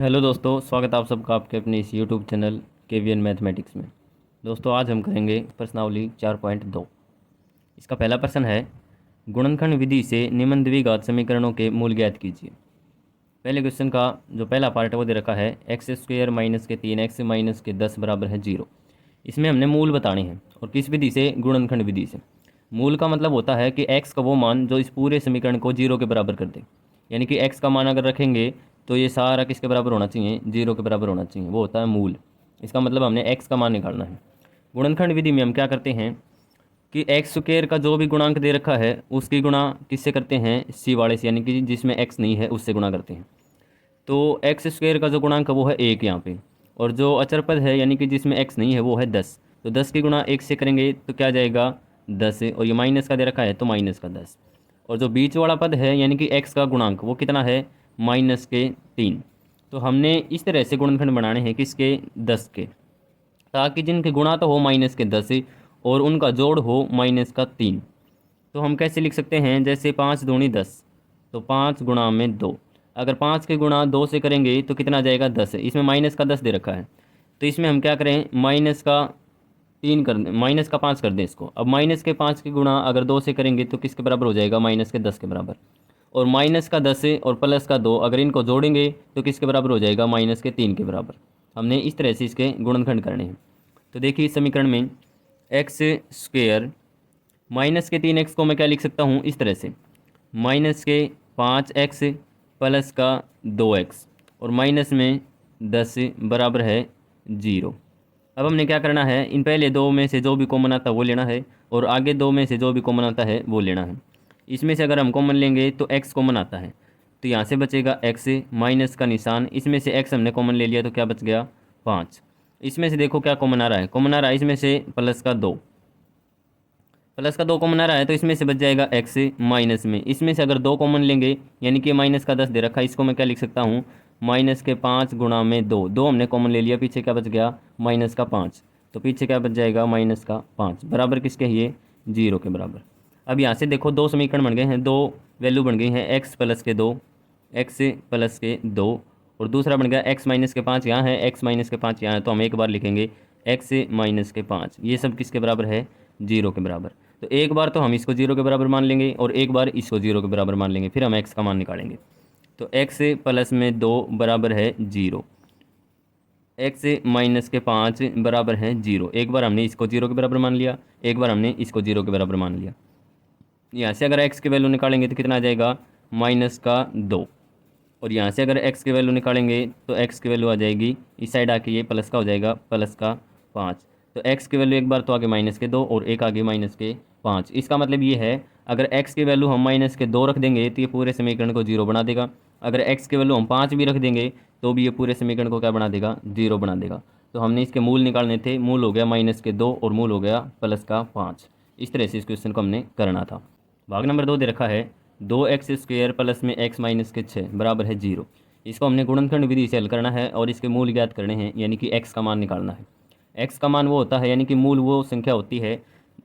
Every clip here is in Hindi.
हेलो दोस्तों, स्वागत है आप सबका आपके अपने इस यूट्यूब चैनल केवीएन मैथमेटिक्स में। दोस्तों, आज हम करेंगे प्रश्नावली 4.2। इसका पहला प्रश्न है, गुणनखंड विधि से निम्न द्विघात समीकरणों के मूल ज्ञात कीजिए। पहले क्वेश्चन का जो पहला पार्ट है वो दे रखा है एक्स स्क्वेयर माइनस के 3x माइनस के 10 बराबर है 0। इसमें हमने मूल बताने हैं और किस विधि से? गुणनखंड विधि से। मूल का मतलब होता है कि x का वो मान जो इस पूरे समीकरण को 0 के बराबर कर दे। यानी कि x का मान अगर रखेंगे तो ये सारा किसके बराबर होना चाहिए? 0 के बराबर होना चाहिए। वो होता है मूल। इसका मतलब हमने x का मान निकालना है। गुणनखंड विधि में हम क्या करते हैं कि एक्स स्क्वेयर का जो भी गुणांक दे रखा है उसकी गुणा किससे करते हैं? सी वाले से, यानी कि जिसमें x नहीं है उससे गुणा करते हैं। तो एक्स स्क्वेयर का जो गुणांक है वो है 1 यहाँ पे, और जो अचर पद है यानी कि जिसमें x नहीं है वो है 10। तो 10 की गुणा 1 से करेंगे तो क्या जाएगा? 10 है, और ये माइनस का दे रखा है तो माइनस का 10। और जो बीच वाला पद है यानी कि x का गुणांक वो कितना है? माइनस के 3। तो हमने इस तरह से गुणनखंड बनाने हैं किसके? 10 के, ताकि जिनके गुणा तो हो माइनस के 10 और उनका जोड़ हो माइनस का 3। तो हम कैसे लिख सकते हैं? जैसे 5 दूनी 10, तो 5 गुणा में 2। अगर 5 के गुणा 2 से करेंगे तो कितना आ जाएगा? 10 है। इसमें माइनस का 10 दे रखा है, तो इसमें हम क्या करें? माइनस का 3 कर दें, माइनस का 5 कर दें इसको। अब माइनस के 5 के गुणा अगर 2 से करेंगे तो किसके बराबर हो जाएगा? माइनस के 10 के बराबर। और माइनस का 10 और प्लस का 2 अगर इनको जोड़ेंगे तो किसके बराबर हो जाएगा? माइनस के 3 के बराबर। हमने इस तरह से इसके गुणनखंड करने हैं। तो देखिए इस समीकरण में एक्स स्क्वेयर माइनस के 3x को मैं क्या लिख सकता हूँ? इस तरह से, माइनस के 5x प्लस का 2x और माइनस में 10 बराबर है 0। अब हमने क्या करना है? इन पहले दो में से जो भी कॉमन आता है वो लेना है, और आगे दो में से जो भी कॉमन आता है वो लेना है। इसमें से अगर हम कॉमन लेंगे तो x कॉमन आता है, तो यहाँ से बचेगा x माइनस का निशान। इसमें से x हमने कॉमन ले लिया तो क्या बच गया? 5। इसमें से देखो क्या कॉमन आ रहा है? कॉमन आ रहा है इसमें से प्लस का 2। प्लस का 2 कॉमन आ रहा है तो इसमें से बच जाएगा x माइनस में। इसमें से अगर 2 कॉमन लेंगे यानी कि माइनस का 10 दे रखा है, इसको मैं क्या लिख सकता हूँ? माइनस के 5 गुणा में 2। 2 हमने कॉमन ले लिया, पीछे क्या बच गया? माइनस का 5। तो पीछे क्या बच जाएगा? माइनस का 5 बराबर किसके? ये 0 के बराबर। अब यहाँ से देखो दो समीकरण बन गए हैं, दो वैल्यू बन गई हैं, x प्लस के 2, एक्स प्लस के 2, और दूसरा बन गया x माइनस के 5 यहाँ है, x माइनस के 5 यहाँ है। तो हम एक बार लिखेंगे x माइनस के 5। ये सब किसके बराबर है? 0 के बराबर। तो एक बार तो हम इसको 0 के बराबर मान लेंगे और एक बार इसको 0 के बराबर मान लेंगे, फिर हम x का मान निकालेंगे। तो x प्लस में 2 बराबर है 0, x माइनस के 5 बराबर है 0। एक बार हमने इसको 0 के बराबर मान लिया, एक बार हमने इसको 0 के बराबर मान लिया। यहाँ से अगर x की वैल्यू निकालेंगे तो कितना आ जाएगा? माइनस का 2। और यहाँ से अगर x की वैल्यू निकालेंगे तो x की वैल्यू आ जाएगी इस साइड आके, ये प्लस का हो जाएगा, प्लस का 5। तो x की वैल्यू एक बार तो आगे माइनस के 2 और एक आगे माइनस के 5। इसका मतलब ये है अगर x की वैल्यू हम माइनस के 2 रख देंगे तो ये पूरे समीकरण को 0 बना देगा। अगर x की वैल्यू हम 5 भी रख देंगे तो भी ये पूरे समीकरण को क्या बना देगा? 0 बना देगा। तो हमने इसके मूल निकालने थे, मूल हो गया माइनस के 2 और मूल हो गया प्लस का 5। इस तरह से इस क्वेश्चन को हमने करना था। भाग नंबर 2 दे रखा है 2x² प्लस में x माइनस के 6 बराबर है 0। इसको हमने गुणनखंड विधि से हल करना है और इसके मूल ज्ञात करने हैं, यानी कि x का मान निकालना है। x का मान वो होता है, यानी कि मूल वो संख्या होती है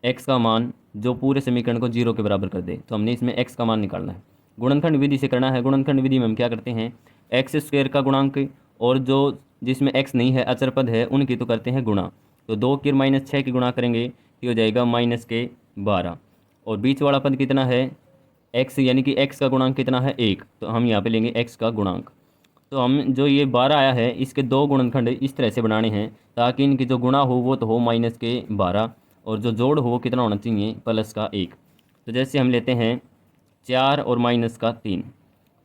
x का मान जो पूरे समीकरण को 0 के बराबर कर दे। तो हमने इसमें x का मान निकालना है, गुणनखंड विधि से करना है। गुणनखंड विधि में हम क्या करते हैं? x² का गुणांक और जो जिसमें x नहीं है, अचर पद है, उनकी तो करते हैं गुणा। तो 2 की माइनस 6 की गुणा करेंगे तो हो जाएगा माइनस के 12। और बीच वाला पद कितना है? x, यानी कि x का गुणांक कितना है? 1। तो हम यहाँ पे लेंगे x का गुणांक। तो हम जो ये 12 आया है इसके दो गुणनखंड इस तरह से बनाने हैं ताकि इनकी जो गुणा हो वो तो हो माइनस के 12, और जो जोड़ हो कितना होना चाहिए? प्लस का 1। तो जैसे हम लेते हैं 4 और माइनस का 3।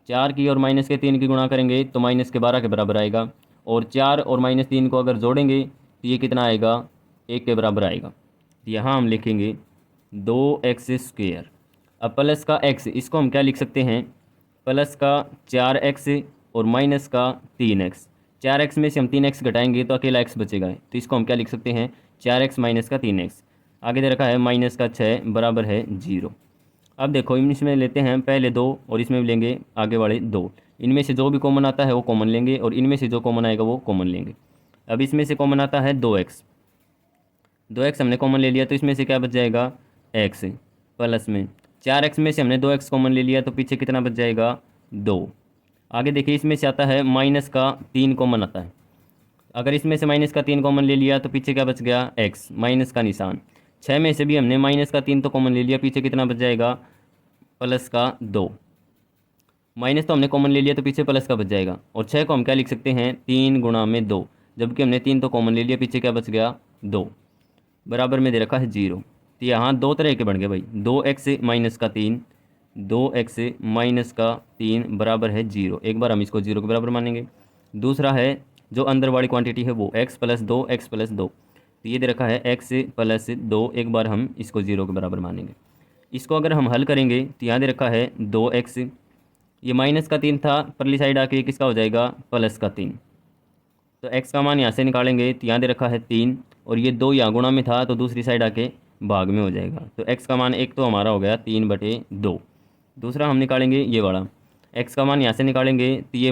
4 की और माइनस के 3 की गुणा करेंगे तो माइनस के 12 के बराबर आएगा, और 4 और माइनस 3 को अगर जोड़ेंगे तो ये कितना आएगा? 1 के बराबर आएगा। तो यहाँ हम लिखेंगे 2x²। अब प्लस का x, इसको हम क्या लिख सकते हैं? प्लस का 4x और माइनस का 3x। 4x में से हम 3x घटाएंगे तो अकेला x बचेगा, तो इसको हम क्या लिख सकते हैं? 4x माइनस का 3x। आगे दे रखा है माइनस का 6 बराबर है 0। अब देखो इसमें लेते हैं पहले 2 और इसमें भी लेंगे आगे वाले 2। इनमें से जो भी कॉमन आता है वो कॉमन लेंगे और इनमें से जो कॉमन आएगा वो कॉमन लेंगे। अब इसमें से कॉमन आता है 2x। 2x हमने कॉमन ले लिया तो इसमें से क्या बच जाएगा? x। प्लस में 4x में से हमने 2x कॉमन ले लिया तो पीछे कितना बच जाएगा? 2। आगे देखिए इसमें से आता है माइनस का 3 कॉमन आता है। अगर इसमें से माइनस का 3 कॉमन ले लिया तो पीछे क्या बच गया, एक्स माइनस का निशान। 6 में से भी हमने माइनस का 3 तो कॉमन ले लिया, पीछे कितना बच जाएगा, प्लस का 2। माइनस तो हमने कॉमन ले लिया तो पीछे प्लस का बच जाएगा। और 6 को हम क्या लिख सकते हैं, 3 गुणा में 2, जबकि हमने 3 तो कॉमन ले लिया, पीछे क्या बच गया, 2। बराबर में दे रखा है 0। तो यहाँ दो तरह के बन गए भाई, 2x माइनस का 3, 2x माइनस का 3 बराबर है 0। एक बार हम इसको 0 के बराबर मानेंगे। दूसरा है जो अंदर वाली क्वांटिटी है वो x प्लस 2, x प्लस 2, तो ये दे रखा है x प्लस 2। एक बार हम इसको 0 के बराबर मानेंगे। इसको अगर हम हल करेंगे तो यहाँ दे रखा है 2x, ये माइनस का 3 था, परली साइड आके किसका हो जाएगा, प्लस का 3। तो x का मान यहाँ से निकालेंगे तो यहाँ दे रखा है 3, और ये 2 यहाँ गुणा में था तो दूसरी साइड आके भाग में हो जाएगा। तो x का मान एक तो हमारा हो गया 3/2। दूसरा हम निकालेंगे ये वाला, x का मान यहाँ से निकालेंगे तो ये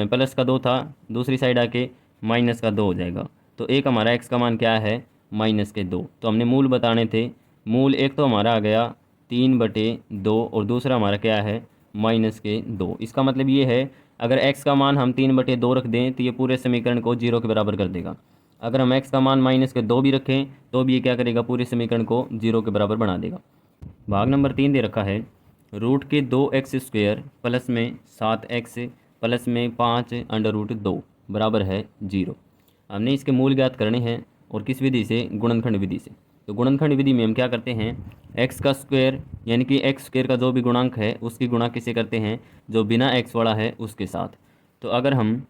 प्लस का 2 था, दूसरी साइड आके माइनस का 2 हो जाएगा। तो एक हमारा x का मान क्या है, -2। तो हमने मूल बताने थे, मूल एक तो हमारा आ गया 3/2 और दूसरा हमारा क्या है, -2। इसका मतलब ये है अगर x का मान हम 3/2 रख दें तो ये पूरे समीकरण को 0 के बराबर कर देगा। अगर हम x का मान -2 भी रखें तो भी ये क्या करेगा, पूरे समीकरण को 0 के बराबर बना देगा। भाग नंबर 3 दे रखा है, √2x² प्लस में 7x प्लस में 5√2 बराबर है 0। हमने इसके मूल ज्ञात करने हैं, और किस विधि से, गुणनखंड विधि से। तो गुणनखंड विधि में हम क्या करते हैं, x का स्क्वायर यानी कि x² का जो भी गुणांक है उसकी गुणा किसे करते हैं, जो बिना x वाला है उसके साथ। तो अगर हम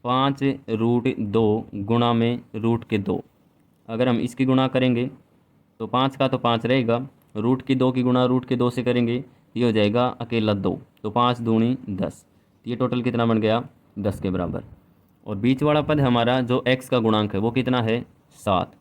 5√2 गुणा में √2, अगर हम इसकी गुणा करेंगे तो 5 का तो 5 रहेगा, √2 की गुणा √2 से करेंगे ये हो जाएगा अकेला 2, तो 5 दूनी 10। तो ये टोटल कितना बन गया, 10 के बराबर। और बीच वाला पद हमारा जो x का गुणांक है वो कितना है, 7।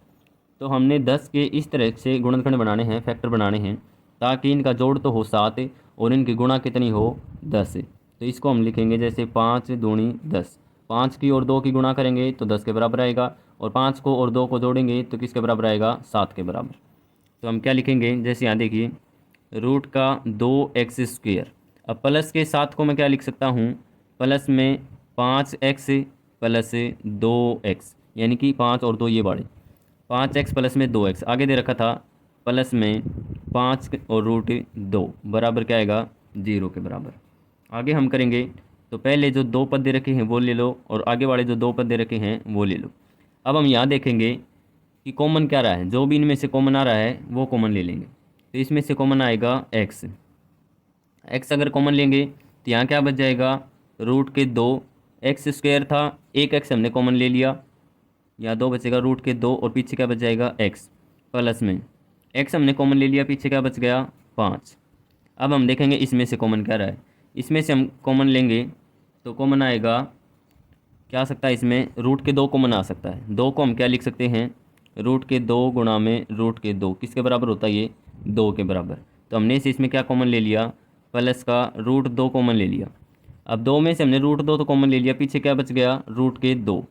तो हमने 10 के इस तरह से गुणनखंड बनाने हैं, फैक्टर बनाने हैं, ताकि इनका जोड़ तो हो 7 और इनकी गुणा कितनी हो, 10। तो इसको हम लिखेंगे जैसे 5 दूनी 10, 5 की और 2 की गुणा करेंगे तो 10 के बराबर आएगा, और 5 को और 2 को जोड़ेंगे तो किसके बराबर आएगा, 7 के बराबर। तो हम क्या लिखेंगे, जैसे यहाँ देखिए √2x²। अब प्लस के 7 को मैं क्या लिख सकता हूँ, प्लस में 5x प्लस 2x, यानी कि 5 और 2 ये बाड़े, 5x प्लस में 2x आगे दे रखा था, प्लस में 5 और √2 बराबर क्या आएगा, 0 के बराबर। आगे हम करेंगे तो पहले जो 2 पद दे रखे हैं वो ले लो, और आगे वाले जो 2 पद दे रखे हैं वो ले लो। अब हम यहाँ देखेंगे कि कॉमन क्या रहा है, जो भी इनमें से कॉमन आ रहा है वो कॉमन ले लेंगे। तो इसमें से कॉमन आएगा x। x अगर कॉमन लेंगे तो यहाँ क्या बच जाएगा, √2। x² था, एक x हमने कॉमन ले लिया, यहाँ 2 बचेगा √2, और पीछे क्या बच जाएगा, x प्लस में x हमने कॉमन ले लिया, पीछे क्या बच गया, 5। अब हम देखेंगे इसमें से कॉमन क्या रहा है। इसमें से हम कॉमन लेंगे तो कॉमन आएगा, क्या आ सकता है इसमें, √2 कॉमन आ सकता है। 2 को हम क्या लिख सकते हैं, √2 गुणा में √2 किसके बराबर होता है, ये 2 के बराबर। तो हमने से इसमें क्या कॉमन ले लिया, प्लस का √2 कॉमन ले लिया। अब 2 में से हमने √2 तो कॉमन ले लिया, पीछे क्या बच गया, √2।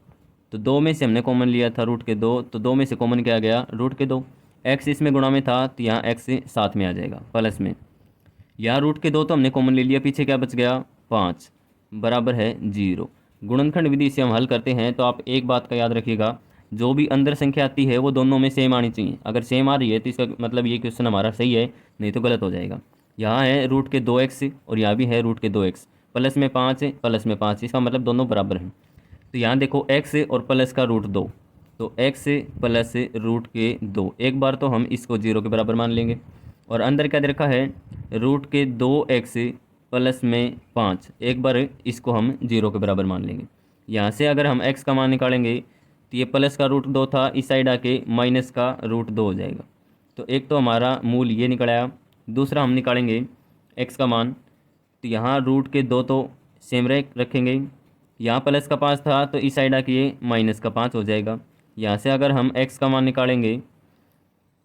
तो 2 में से हमने कॉमन लिया था √2, तो 2 में से कॉमन क्या आ गया, √2। x इसमें गुणा में था तो यहाँ x साथ में आ जाएगा प्लस में, यहाँ √2 तो हमने कॉमन ले लिया, पीछे क्या बच गया, 5 बराबर है 0। गुणनखंड विधि से हम हल करते हैं तो आप एक बात का याद रखिएगा, जो भी अंदर संख्या आती है वो दोनों में सेम आनी चाहिए। अगर सेम आ रही है तो इसका मतलब ये क्वेश्चन हमारा सही है, नहीं तो गलत हो जाएगा। यहाँ है √2x और यहाँ भी है √2x, प्लस में 5 है, प्लस में 5, इसका मतलब दोनों बराबर हैं। तो यहाँ देखो x और प्लस का √2, तो x प्लस √2, एक बार तो हम इसको 0 के बराबर मान लेंगे। और अंदर क्या दे रखा है, √2x प्लस में 5, एक बार इसको हम 0 के बराबर मान लेंगे। यहाँ से अगर हम x का मान निकालेंगे तो ये प्लस का √2 था, इस साइड आके माइनस का √2 हो जाएगा। तो एक तो हमारा मूल ये निकल आया। दूसरा हम निकालेंगे x का मान, तो यहाँ √2 तो सेम रखेंगे, यहाँ प्लस का 5 था तो इस साइड आके ये माइनस का 5 हो जाएगा। यहाँ से अगर हम x का मान निकालेंगे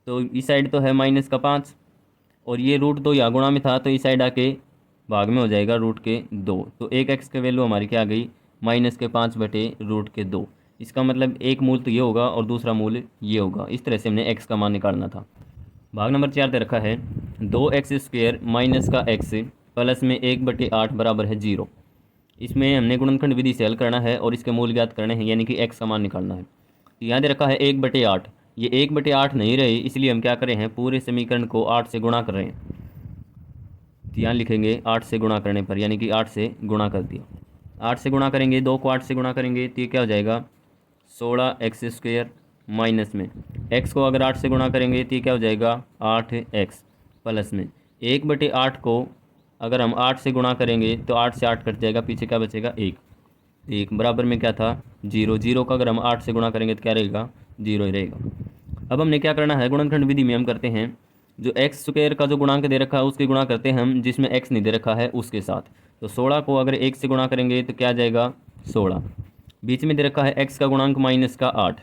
तो इस साइड तो है माइनस का 5, और ये √2 यहाँ गुणा में था तो इस साइड आके भाग में हो जाएगा √2। तो एक x की वैल्यू हमारी क्या आ गई, -5/√2। इसका मतलब एक मूल तो ये होगा और दूसरा मूल ये होगा। इस तरह से हमने x का मान निकालना था। भाग नंबर 4 दे रखा है, 2x² माइनस का x प्लस में 1/8 बराबर है 0। इसमें हमने गुणनखंड विधि से हल करना है और इसके मूल ज्ञात करने हैं, यानी कि x का मान निकालना है। तो यहाँ दे रखा है 1/8। ये 1/8 नहीं रहे, इसलिए हम क्या करें हैं, पूरे समीकरण को 8 से गुणा कर रहे हैं। तो यहाँ लिखेंगे 8 से गुणा करने पर, यानी कि 8 से गुणा कर दिया। 8 से गुणा करेंगे, 2 को 8 से गुणा करेंगे तो ये क्या हो जाएगा 16x² माइनस में x को अगर 8 से गुणा करेंगे तो ये क्या हो जाएगा 8x प्लस में 1/8 को अगर हम 8 से गुणा करेंगे तो 8 से 8 कट जाएगा, पीछे क्या बचेगा 1। 1 बराबर में क्या था 0। 0 का अगर हम 8 से गुणा करेंगे तो क्या रहेगा 0 ही रहेगा। अब हमने क्या करना है, गुणनखंड विधि में हम करते हैं जो x² का जो गुणांक दे रखा है उसके गुणा करते हैं हम जिसमें x नहीं दे रखा है उसके साथ। तो 16 को अगर 1 से गुणा करेंगे तो क्या आ जाएगा 16। बीच में दे रखा है x का गुणांक माइनस का 8।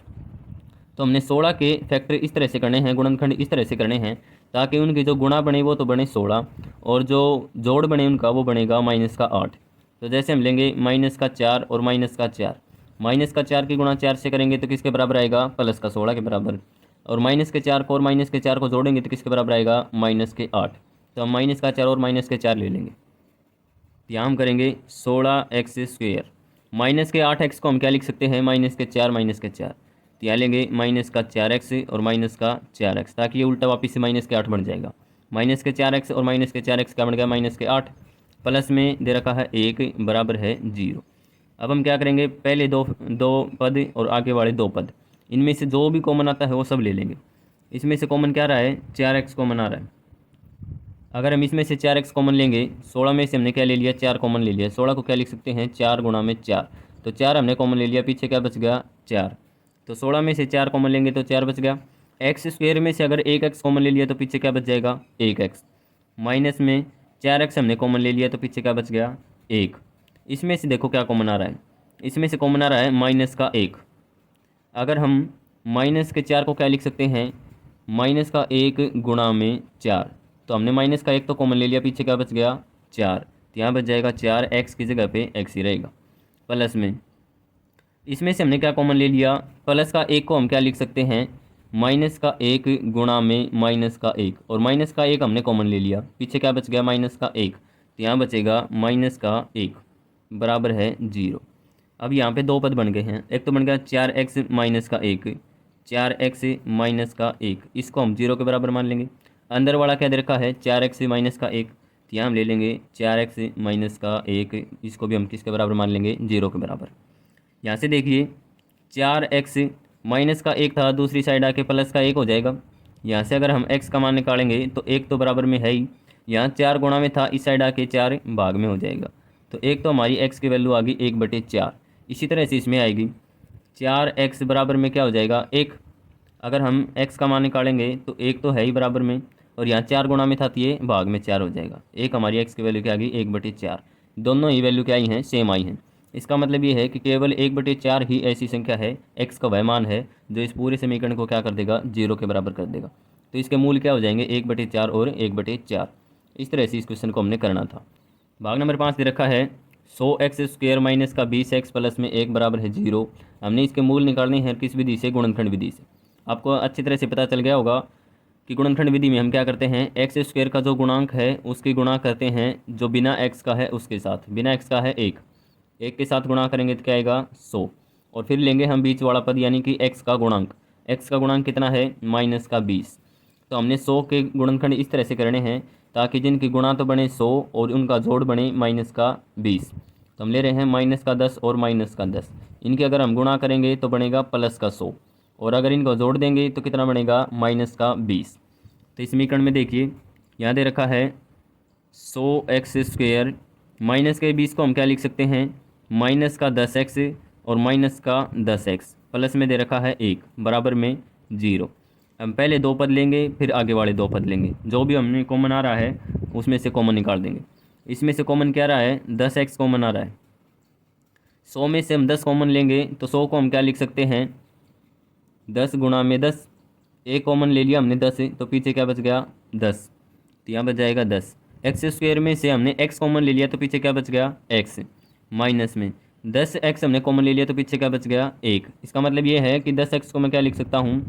तो हमने 16 के फैक्टर इस तरह से करने हैं, गुणनखंड इस तरह से करने हैं ताकि उनके जो गुणा बने वो तो बने 16 और जो जोड़ बने उनका वो बनेगा माइनस का 8। तो जैसे हम लेंगे माइनस का 4 और माइनस का 4। माइनस का 4 की गुणा 4 से करेंगे तो किसके बराबर आएगा प्लस का 16 के बराबर। और माइनस के 4 को और माइनस के 4 को जोड़ेंगे तो किसके बराबर आएगा माइनस के 8। तो हम माइनस का 4 और माइनस के 4 ले लेंगे। यहाँ हम करेंगे 16x²। माइनस के 8x को हम क्या लिख सकते हैं माइनस के 4 माइनस के 4। तो यहाँ लेंगे माइनस का 4x और माइनस का 4x, ताकि ये उल्टा वापस से माइनस के 8 बन जाएगा। माइनस के 4x और माइनस के 4x क्या बन गया माइनस के 8। प्लस में दे रखा है 1 बराबर है 0। अब हम क्या करेंगे, पहले दो पद और आगे वाले 2 पद, इनमें से जो भी कॉमन आता है वो सब ले लेंगे। इसमें से कॉमन क्या आ रहा है 4x कॉमन आ रहा है। अगर हम इसमें से 4x कॉमन लेंगे, 16 में से हमने क्या ले लिया 4 कॉमन ले लिया। 16 को क्या लिख सकते हैं 4 गुणा में 4। तो 4 हमने कॉमन ले लिया, पीछे क्या बच गया 4। तो 16 में से 4 कॉमन लेंगे तो 4 बच गया। x² में से अगर 1x कॉमन ले लिया तो पीछे क्या बच जाएगा 1x। माइनस में 4x हमने कॉमन ले लिया तो पीछे क्या बच गया 1। इसमें से देखो क्या कॉमन आ रहा है, इसमें से कॉमन आ रहा है माइनस का 1। अगर हम माइनस के 4 को क्या लिख सकते हैं माइनस का 1 गुणा में 4। तो हमने माइनस का 1 तो कॉमन ले लिया, पीछे क्या बच गया 4। तो यहाँ बच जाएगा 4x की जगह पे x ही रहेगा। प्लस में इसमें से हमने क्या कॉमन ले लिया, प्लस का 1 को हम क्या लिख सकते हैं माइनस का 1 गुणा में माइनस का 1। और माइनस का 1 हमने कॉमन ले लिया, पीछे क्या बच गया माइनस का 1। तो यहाँ बचेगा माइनस का 1 बराबर है 0। अब यहाँ पे 2 पद बन गए हैं। एक तो बन गया 4x माइनस का 1, 4x माइनस का 1, इसको हम 0 के बराबर मान लेंगे। अंदर वाला क्या दे रखा है 4x माइनस का 1। तो यहाँ हम ले लेंगे 4x माइनस का 1, इसको भी हम किसके बराबर मान लेंगे 0 के बराबर। यहाँ से देखिए 4x माइनस का 1 था, दूसरी साइड आके प्लस का 1 हो जाएगा। यहाँ से अगर हम x का मान निकालेंगे तो 1 तो बराबर में है ही, यहाँ 4 गुणा में था, इस साइड आके 4 भाग में हो जाएगा। तो 1 तो हमारी x की वैल्यू आ गई 1/4। इसी तरह से इसमें आएगी 4x बराबर में क्या हो जाएगा 1। अगर हम x का मान निकालेंगे तो 1 तो है ही बराबर में, और यहाँ 4 गुणा में था तो ये भाग में 4 हो जाएगा। 1 हमारी x की वैल्यू क्या आ गई 1/4। दोनों ही वैल्यू क्या आई हैं सेम आई हैं। इसका मतलब ये है कि केवल 1/4 ही ऐसी संख्या है, x का वह मान है जो इस पूरे समीकरण को क्या कर देगा 0 के बराबर कर देगा। तो इसके मूल क्या हो जाएंगे 1/4 और 1/4। इस तरह से इस क्वेश्चन को हमने करना था। भाग नंबर 5 दे रखा है 100x² माइनस का 20x प्लस में 1 बराबर है 0। हमने इसके मूल निकालने हैं किस विधि से, गुणनखंड विधि से। आपको अच्छी तरह से पता चल गया होगा कि गुणनखंड विधि में हम क्या करते हैं x² का जो गुणांक है उसकी गुणा करते हैं जो बिना x का है उसके साथ। बिना x का है 1 के साथ गुणा करेंगे तो क्या आएगा 100। और फिर लेंगे हम बीच वाला पद यानी कि x का गुणांक। x का गुणांक कितना है माइनस का 20। तो हमने 100 के गुणनखंड इस तरह से करने हैं ताकि जिनकी गुणा तो बने 100 और उनका जोड़ बने माइनस का 20। तो हम ले रहे हैं माइनस का 10 और माइनस का 10। इनके अगर हम गुणा करेंगे तो बनेगा प्लस का 100, और अगर इनको जोड़ देंगे तो कितना बनेगा माइनस का 20। तो इस समीकरण में देखिए यहाँ दे रखा है 100x² माइनस के 20 को हम क्या लिख सकते हैं माइनस का 10x और माइनस का 10x, प्लस में दे रखा है 1 बराबर में 0। हम पहले 2 पद लेंगे फिर आगे वाले 2 पद लेंगे, जो भी हमने कॉमन आ रहा है उसमें से कॉमन निकाल देंगे। इसमें से कॉमन क्या आ रहा है 10x कॉमन आ रहा है। 100 में से हम 10 कॉमन लेंगे तो 100 को हम क्या लिख सकते हैं 10 गुणा में 10। एक कॉमन ले लिया हमने 10 तो पीछे क्या बच गया 10। तो यहाँ बच जाएगा 10। x² में से हमने x कॉमन ले लिया तो पीछे क्या बच गया x, माइनस में 10x हमने कॉमन ले लिया तो पीछे क्या बच गया 1। इसका मतलब ये है कि 10x को मैं क्या लिख सकता हूँ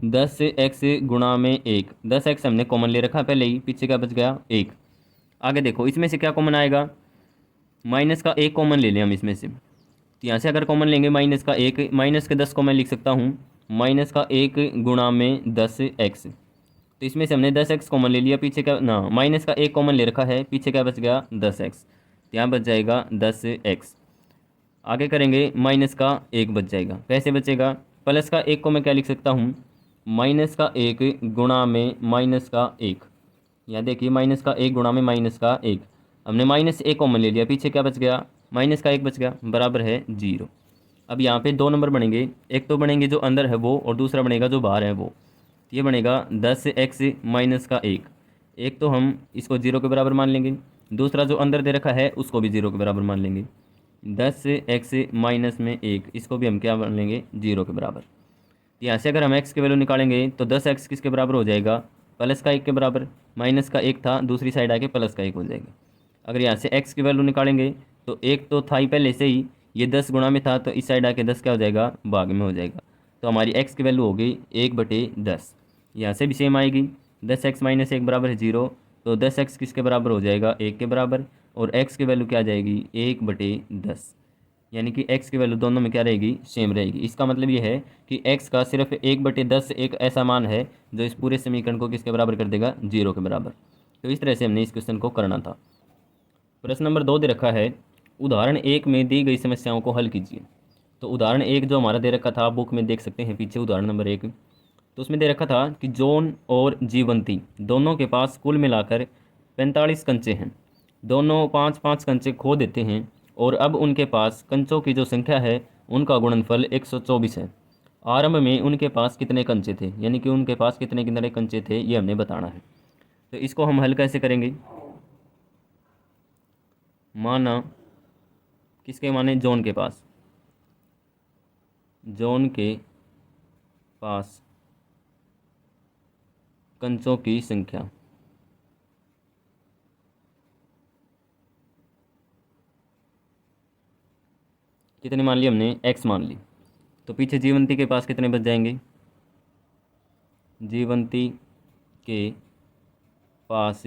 10x गुणा में 1। 10x हमने कॉमन ले रखा पहले ही, पीछे क्या बच गया 1। आगे देखो इसमें से क्या कॉमन आएगा माइनस का एक कॉमन ले लें हम इसमें से। तो यहाँ से अगर कॉमन लेंगे माइनस का एक, माइनस के 10 को मैं लिख सकता हूँ माइनस का एक गुणा में 10x। तो इसमें से हमने 10x कॉमन ले लिया, पीछे क्या ना माइनस का एक कॉमन ले रखा है, पीछे क्या बच गया 10x, तो यहाँ बच जाएगा 10x। आगे करेंगे माइनस का एक बच जाएगा, कैसे बचेगा, प्लस का एक को मैं क्या लिख सकता हूँ माइनस का एक गुणा में माइनस का एक। यहाँ देखिए माइनस का एक गुणा में माइनस का एक, हमने माइनस एक कॉमन ले लिया, पीछे क्या बच गया माइनस का एक बच गया, बराबर है 0। अब यहाँ पे दो नंबर बनेंगे, एक तो बनेंगे जो अंदर है वो और दूसरा बनेगा जो बाहर है वो। तो ये बनेगा 10x माइनस का एक तो हम इसको 0 के बराबर मान लेंगे, दूसरा जो अंदर दे रखा है उसको भी 0 के बराबर मान लेंगे। 10x माइनस में एक, इसको भी हम क्या मान लेंगे 0 के बराबर। तो यहाँ से अगर हम x की वैल्यू निकालेंगे तो 10x किसके बराबर हो जाएगा, प्लस का एक के बराबर, माइनस का एक था दूसरी साइड आके प्लस का एक हो जाएगा। अगर यहाँ से x की वैल्यू निकालेंगे तो एक तो था ही पहले से ही, ये 10 गुणा में था तो इस साइड आके 10 क्या हो जाएगा भाग में हो जाएगा। तो हमारी x की वैल्यू हो गई 1/10। यहाँ से भी सेम आएगी, 10x माइनस एक बराबर है 0, तो 10x किसके बराबर हो जाएगा 1 के बराबर, और x की वैल्यू क्या आ जाएगी 1/10, यानी कि x की वैल्यू दोनों में क्या रहेगी सेम रहेगी। इसका मतलब ये है कि x का सिर्फ 1/10 एक ऐसा मान है जो इस पूरे समीकरण को किसके बराबर कर देगा 0 के बराबर। तो इस तरह से हमने इस क्वेश्चन को करना था। प्रश्न नंबर 2 दे रखा है, उदाहरण 1 में दी गई समस्याओं को हल कीजिए। तो उदाहरण 1 जो हमारा दे रखा था आप बुक में देख सकते हैं पीछे उदाहरण नंबर 1, तो उसमें दे रखा था कि जॉन और जीवंती दोनों के पास कुल मिलाकर 45 कंचे हैं, दोनों 5-5 कंचे खो देते हैं और अब उनके पास कंचों की जो संख्या है उनका गुणनफल 124 है। आरंभ में उनके पास कितने कंचे थे, यानी कि उनके पास कितने कितने कंचे थे ये हमने बताना है। तो इसको हम हल कैसे करेंगे, माना किसके माने जॉन के पास, जॉन के पास कंचों की संख्या कितनी मान ली हमने x मान ली, तो पीछे जीवंती के पास कितने बच जाएंगे, जीवंती के पास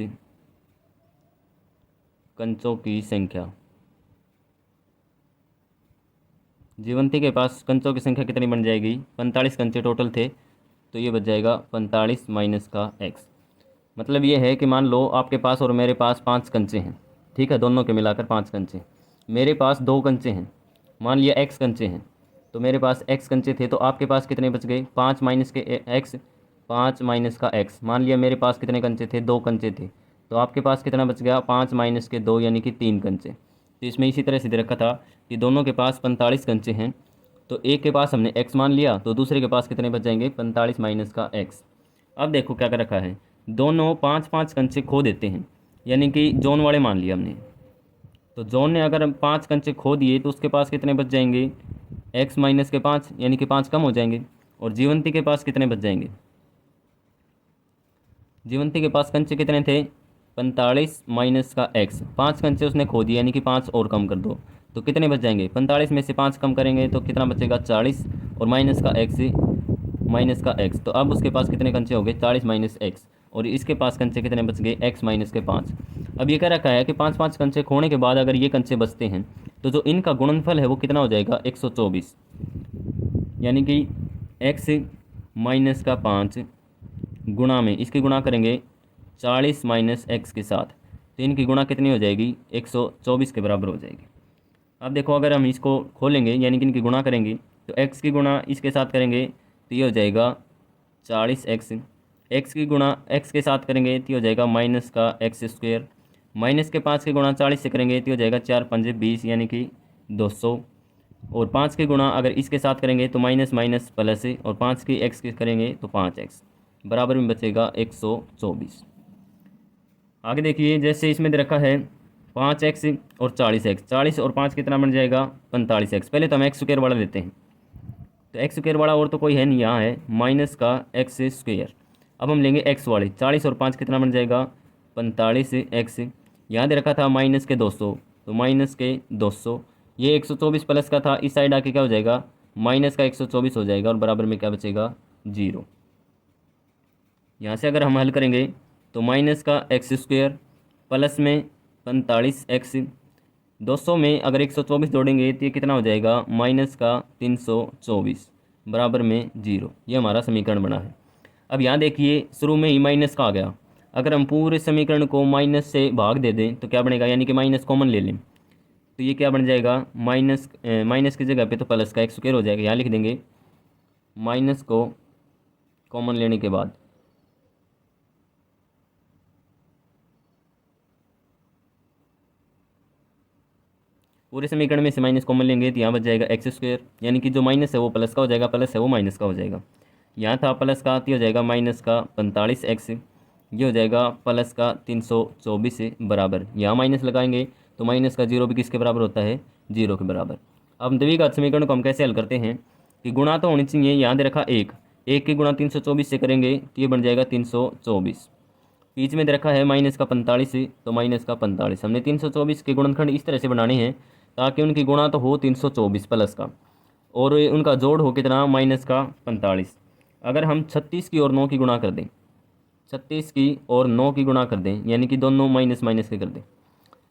कंचों की संख्या, जीवंती के पास कंचों की संख्या कितनी बन जाएगी 45 कंचे टोटल थे, तो ये बच जाएगा 45 माइनस का x। मतलब ये है कि मान लो आपके पास और मेरे पास 5 कंचे हैं, ठीक है, दोनों के मिलाकर 5 कंचे, मेरे पास 2 कंचे हैं, मान लिया x कंचे हैं, तो मेरे पास x कंचे थे, तो आपके पास कितने बच गए 5 माइनस के x, 5 माइनस का x। मान लिया मेरे पास कितने कंचे थे 2 कंचे थे, तो आपके पास कितना बच गया 5 माइनस के 2 यानी कि 3 कंचे। तो इसमें इसी तरह से दे रखा था कि दोनों के पास 45 कंचे हैं, तो एक के पास हमने x मान लिया तो दूसरे के पास कितने बच जाएंगे 45 माइनस का x। अब देखो क्या कर रखा है, दोनों 5-5 कंचे खो देते हैं, यानी कि जॉन वाले मान लिया हमने, तो जॉन ने अगर 5 कंचे खो दिए तो उसके पास कितने बच जाएंगे x माइनस के 5, यानी कि 5 कम हो जाएंगे। और जीवंती के पास कितने बच जाएंगे, जीवंती के पास कंचे कितने थे 45 माइनस का x, 5 कंचे उसने खो दिए यानी कि 5 और कम कर दो, तो कितने बच जाएंगे 45 में से 5 कम करेंगे तो कितना बचेगा 40, और माइनस का x, तो अब उसके पास कितने कंचे हो गए 40 माइनस x, और इसके पास कंचे कितने बच गए x माइनस के 5। अब ये कह रखा है कि 5-5 कंचे खोने के बाद अगर ये कंचे बचते हैं तो जो इनका गुणनफल है वो कितना हो जाएगा 124, यानी कि x माइनस का 5 गुणा में इसकी गुणा करेंगे 40 माइनस x के साथ, तो इनकी गुणा कितनी हो जाएगी 124 के बराबर हो जाएगी। अब देखो अगर हम इसको खोलेंगे यानी कि इनकी गुणा करेंगे तो x की गुणा इसके साथ करेंगे तो ये हो जाएगा 40x, x की गुणा x के साथ करेंगे तो ये हो जाएगा माइनस का x², माइनस के 5 की गुणा 40 से करेंगे तो ये हो जाएगा 4×5 20 यानी कि 200, और 5 की गुणा अगर इसके साथ करेंगे तो माइनस माइनस प्लस, और 5 की x की करेंगे तो 5x, बराबर में बचेगा 124। आगे देखिए जैसे इसमें दे रखा है 5x और 40x, 40 और 5 कितना बन जाएगा 45x। पहले तो हम x² वाला लेते हैं, तो x² वाला और तो कोई है नहीं, यहाँ है माइनस का x²। अब हम लेंगे x वाले, 40 और 5 कितना बन जाएगा 45x, यहाँ दे रखा था माइनस के 200, तो माइनस के 200, ये 124 प्लस का था, इस साइड आके क्या हो जाएगा माइनस का 124 हो जाएगा, और बराबर में क्या बचेगा 0। यहाँ से अगर हम हल करेंगे तो माइनस का x² प्लस में 45x, 200 में अगर 124 जोड़ेंगे तो ये कितना हो जाएगा, माइनस का 324 बराबर में 0। ये हमारा समीकरण बना है। अब यहाँ देखिए शुरू में ही माइनस का आ गया, अगर हम पूरे समीकरण को माइनस से भाग दे दें तो क्या बनेगा, यानी कि माइनस कॉमन ले लें तो ये क्या बन जाएगा, माइनस की जगह पे तो प्लस का x² हो जाएगा। यहाँ लिख देंगे माइनस को कॉमन लेने के बाद पूरे समीकरण में से माइनस कॉमन लेंगे तो यहाँ बच जाएगा x², यानी कि जो माइनस है वो प्लस का हो जाएगा, प्लस है वो माइनस का हो जाएगा। यहाँ था प्लस का, तो हो जाएगा माइनस का 45x, ये हो जाएगा प्लस का 324 बराबर, यहाँ माइनस लगाएंगे तो माइनस का 0 भी किसके बराबर होता है, 0 के बराबर। अब द्विघात समीकरण को हम कैसे हल करते हैं कि गुणा तो होनी चाहिए, यहाँ दे रखा 1 की गुणा 324 से करेंगे तो ये बन जाएगा 324। बीच में दे रखा है माइनस का 45, तो माइनस का 45। हमने 324 के गुणनखंड इस तरह से बनाने हैं ताकि उनकी गुणा तो हो 324 प्लस का, और उनका जोड़ हो कितना, माइनस का 45। अगर हम 36 की और 9 की गुणा कर दें, 36 की और 9 की गुणा कर दें, यानी कि दोनों माइनस माइनस के कर दें,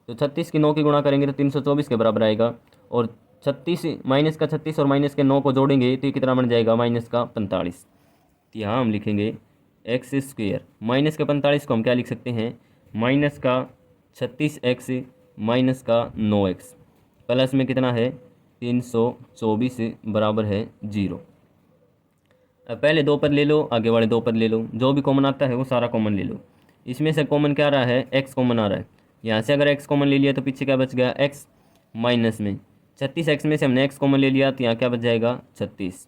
तो 36 की 9 की गुणा करेंगे तो 324 के बराबर आएगा। और 36 माइनस का 36 और माइनस के 9 को जोड़ेंगे तो ये कितना बन जाएगा, माइनस का 45। तो यहाँ हम लिखेंगे x², माइनस का 45 को हम क्या लिख सकते हैं, माइनस का 36x माइनस का 9x, प्लस में कितना है 324 बराबर है 0। अब पहले दो पद ले लो, आगे वाले दो पद ले लो, जो भी कॉमन आता है वो सारा कॉमन ले लो। इसमें से कॉमन क्या आ रहा है, x कॉमन आ रहा है। यहाँ से अगर x कॉमन ले लिया तो पीछे क्या बच गया, x, माइनस में 36x में से हमने x कॉमन ले लिया तो यहाँ क्या बच जाएगा 36।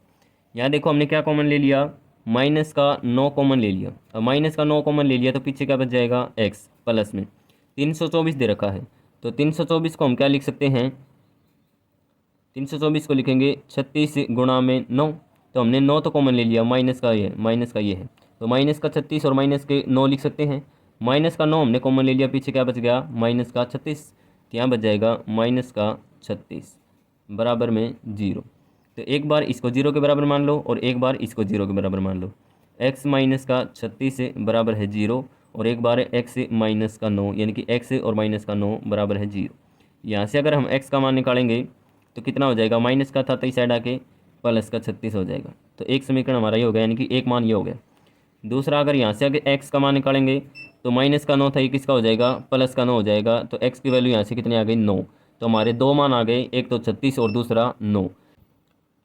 यहाँ देखो हमने क्या कॉमन ले लिया, माइनस का 9 कॉमन ले लिया। अब माइनस का 9 कॉमन ले लिया तो पीछे क्या बच जाएगा x, प्लस में 324 दे रखा है, तो 324 को हम क्या लिख सकते हैं, 324 को लिखेंगे 36 गुणा में 9, तो हमने 9 तो कॉमन ले लिया, माइनस का ये है, तो माइनस का 36 और माइनस के 9 लिख सकते हैं। माइनस का 9 हमने कॉमन ले लिया, पीछे क्या बच गया, माइनस का 36, तो यहाँ बच जाएगा माइनस का 36 बराबर में 0। तो एक बार इसको 0 के बराबर मान लो और एक बार इसको 0 के बराबर मान लो। x माइनस का 36 बराबर है 0, और एक बार x माइनस का 9, यानी कि x और माइनस का 9 बराबर है 0। यहाँ से अगर हम x का मान निकालेंगे तो कितना हो जाएगा, माइनस का था तो इस साइड आके प्लस का 36 हो जाएगा। तो एक समीकरण हमारा ये हो गया, यानी कि एक मान ये हो गया। दूसरा, अगर यहाँ से अगर x का मान निकालेंगे तो माइनस का 9 था, ये किसका हो जाएगा, प्लस का 9 हो जाएगा। तो x की वैल्यू यहाँ से कितनी आ गई, 9। तो हमारे दो मान आ गए, एक तो 36 और दूसरा 9।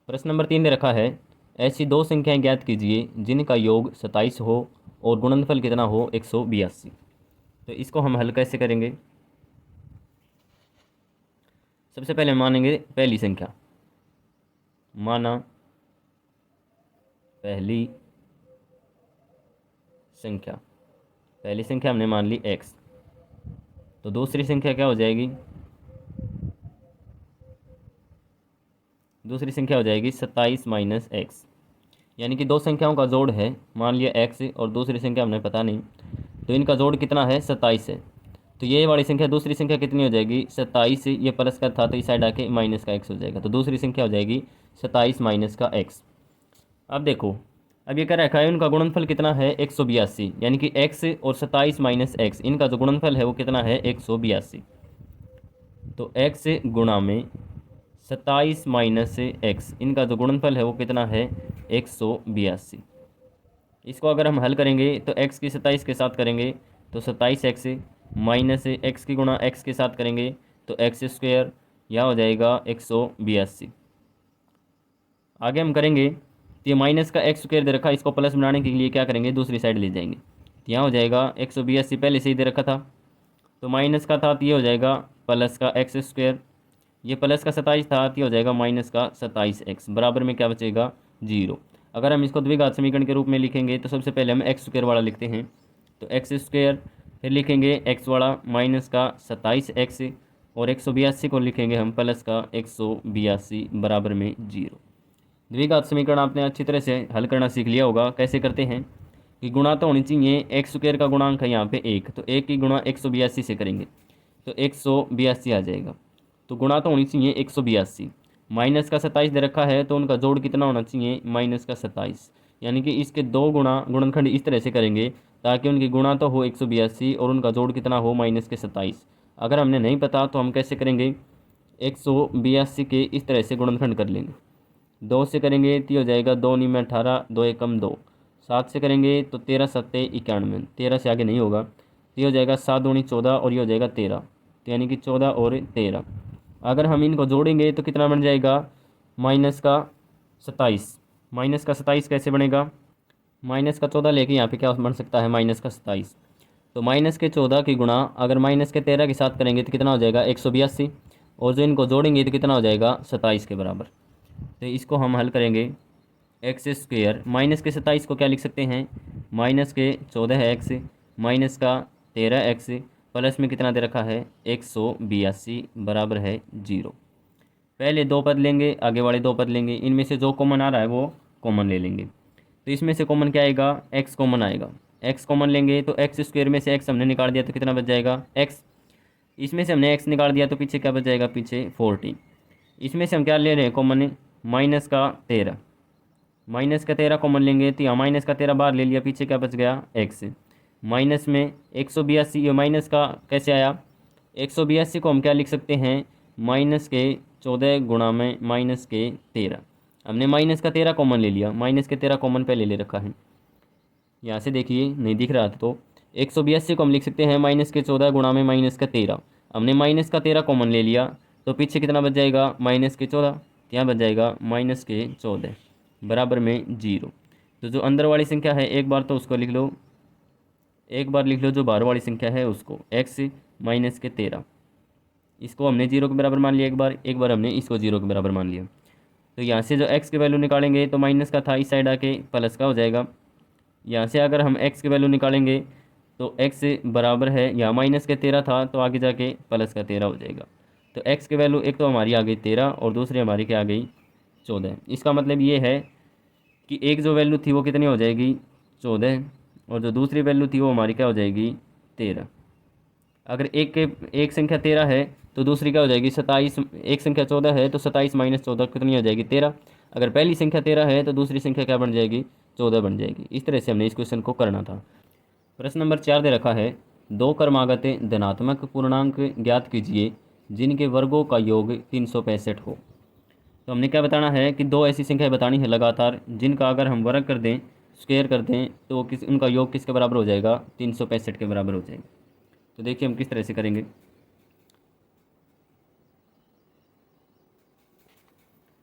प्रश्न नंबर 3 दे रखा है, ऐसी दो संख्याएं ज्ञात कीजिए जिनका योग 27 हो और गुणनफल कितना हो, 182। तो इसको हम हल कैसे करेंगे, सबसे पहले मानेंगे पहली संख्या, माना पहली संख्या हमने मान ली x, तो दूसरी संख्या क्या हो जाएगी, दूसरी संख्या हो जाएगी 27 माइनस x, यानी कि दो संख्याओं का जोड़ है, मान लिया x और दूसरी संख्या हमने पता नहीं, तो इनका जोड़ कितना है, 27 है। तो ये वाली संख्या दूसरी संख्या कितनी हो जाएगी, 27, ये प्लस का था तो इस साइड आके माइनस का x हो जाएगा, तो दूसरी संख्या हो जाएगी 27 माइनस का x। अब देखो, अब ये क्या रखा है, उनका गुणनफल कितना है, 182, यानी कि x और 27 माइनस x, इनका जो गुणनफल है वो कितना है, 182। तो x गुणा में 27 माइनस x, इनका जो गुणनफल है वो कितना है, 182। इसको अगर हम हल करेंगे तो x की 27 के साथ करेंगे तो 27x माइनस x की गुणा x के साथ करेंगे तो x², यह हो जाएगा 182। आगे हम करेंगे तो ये माइनस का x² दे रखा है, इसको प्लस बनाने के लिए क्या करेंगे, दूसरी साइड ले जाएंगे, तो यहाँ हो जाएगा 182 पहले से ही दे रखा था, तो माइनस का था तो ये हो जाएगा प्लस का x², ये प्लस का 27 था तो ये हो जाएगा माइनस का 27x, बराबर में क्या बचेगा, 0। अगर हम इसको द्विघात समीकरण के रूप में लिखेंगे तो सबसे पहले हम x² वाला लिखते हैं, तो x², फिर लिखेंगे x वाला माइनस का 27x, और 182 को लिखेंगे हम प्लस का 182 बराबर में 0। द्विघात समीकरण आपने अच्छी तरह से हल करना सीख लिया होगा। कैसे करते हैं कि गुणा तो होनी चाहिए, x² का गुणांक है यहाँ पे 1, तो 1 की गुणा 182 से करेंगे तो 182 आ जाएगा। तो गुणा तो होनी चाहिए 182, माइनस का 27 दे रखा है तो उनका जोड़ कितना होना चाहिए, माइनस का 27, यानी कि इसके दो गुणनखंड इस तरह से करेंगे ताकि उनकी गुणा तो हो 182 और उनका जोड़ कितना हो, माइनस के 27। अगर हमने नहीं पता तो हम कैसे करेंगे, 182 के इस तरह से गुणनखंड कर लेंगे। 2 से करेंगे तो ये हो जाएगा 2 नी में 18, 2 एकम 2। 7 से करेंगे तो 13 सत्ते 91, 13 से आगे नहीं होगा, तो ये हो जाएगा 7 दूनी 14 और ये हो जाएगा 13, तो यानी कि 14 और 13। अगर हम इनको जोड़ेंगे तो कितना बन जाएगा, माइनस का 27। माइनस का 27 कैसे बनेगा, माइनस का 14 लेके यहाँ पे क्या बन सकता है, माइनस का 27। तो माइनस के 14 की गुणा अगर माइनस के 13 के साथ करेंगे तो कितना हो जाएगा, 182, और जो इनको जोड़ेंगे तो कितना हो जाएगा, 27 के बराबर। तो इसको हम हल करेंगे, एक्स स्क्वेयर माइनस के 27 को क्या लिख सकते हैं, माइनस के 14 एक्स माइनस का 13 एक्स प्लस में कितना दे रखा है, 182 बराबर है 0। पहले 2 पद लेंगे, आगे वाले 2 पद लेंगे, इनमें से जो कॉमन आ रहा है वो कॉमन ले लेंगे। तो इसमें से कॉमन क्या आएगा, एक्स कॉमन आएगा। एक्स कॉमन लेंगे तो एक्स स्क्वेयर में से एक्स हमने निकाल दिया तो कितना बच जाएगा, एक्स। इसमें से हमने एक्स निकाल दिया तो पीछे क्या बच जाएगा, पीछे 14। इसमें से हम क्या ले रहे हैं कॉमन, माइनस का 13। माइनस का 13 कॉमन लेंगे तो यहाँ माइनस का 13 बाहर ले लिया, पीछे क्या बच गया, एक्स। माइनस में 182, ये माइनस का कैसे आया, 182 को हम क्या लिख सकते हैं, माइनस के 14 गुणा में माइनस के 13। हमने माइनस का 13 कॉमन ले लिया, माइनस के 13 कॉमन पहले ले रखा है, यहाँ से देखिए नहीं दिख रहा था, तो 182 को हम लिख सकते हैं माइनस के 14 गुणा में माइनस का 13। हमने माइनस का 13 कॉमन ले लिया तो पीछे कितना बच जाएगा, माइनस के 14, यहाँ बच जाएगा माइनस के 14 बराबर में 0। तो जो अंदर वाली संख्या है एक बार तो उसको लिख लो, एक बार लिख लो जो बाहर वाली संख्या है उसको, एक्स माइनस के 13, इसको हमने 0 के बराबर मान लिया, एक बार हमने इसको 0 के बराबर मान लिया। तो यहाँ से जो x की वैल्यू निकालेंगे तो माइनस का था इस साइड आके प्लस का हो जाएगा। यहाँ से अगर हम x की वैल्यू निकालेंगे तो x बराबर है, यहाँ माइनस के 13 था तो आगे जाके प्लस का 13 हो जाएगा। तो x की वैल्यू एक तो हमारी आ गई 13 और दूसरी हमारी क्या आ गई, 14। इसका मतलब ये है कि एक जो वैल्यू थी वो कितनी हो जाएगी, 14, और जो दूसरी वैल्यू थी वो हमारी क्या हो जाएगी, 13। अगर एक संख्या 13 है तो दूसरी क्या हो जाएगी, 27। एक संख्या 14 है तो 27 माइनस 14 कितनी हो जाएगी, 13। अगर पहली संख्या 13 है तो दूसरी संख्या क्या बन जाएगी, 14 बन जाएगी। इस तरह से हमने इस क्वेश्चन को करना था। प्रश्न नंबर 4 दे रखा है, 2 क्रमागत धनात्मक पूर्णांक ज्ञात कीजिए जिनके वर्गों का योग 365 हो। तो हमने क्या बताना है कि 2 ऐसी संख्याएं बतानी है लगातार जिनका अगर हम वर्ग कर दें, स्क्वायर कर दें, तो उनका योग किसके बराबर हो जाएगा, 365 के बराबर हो जाएगा। तो देखिए हम किस तरह से करेंगे।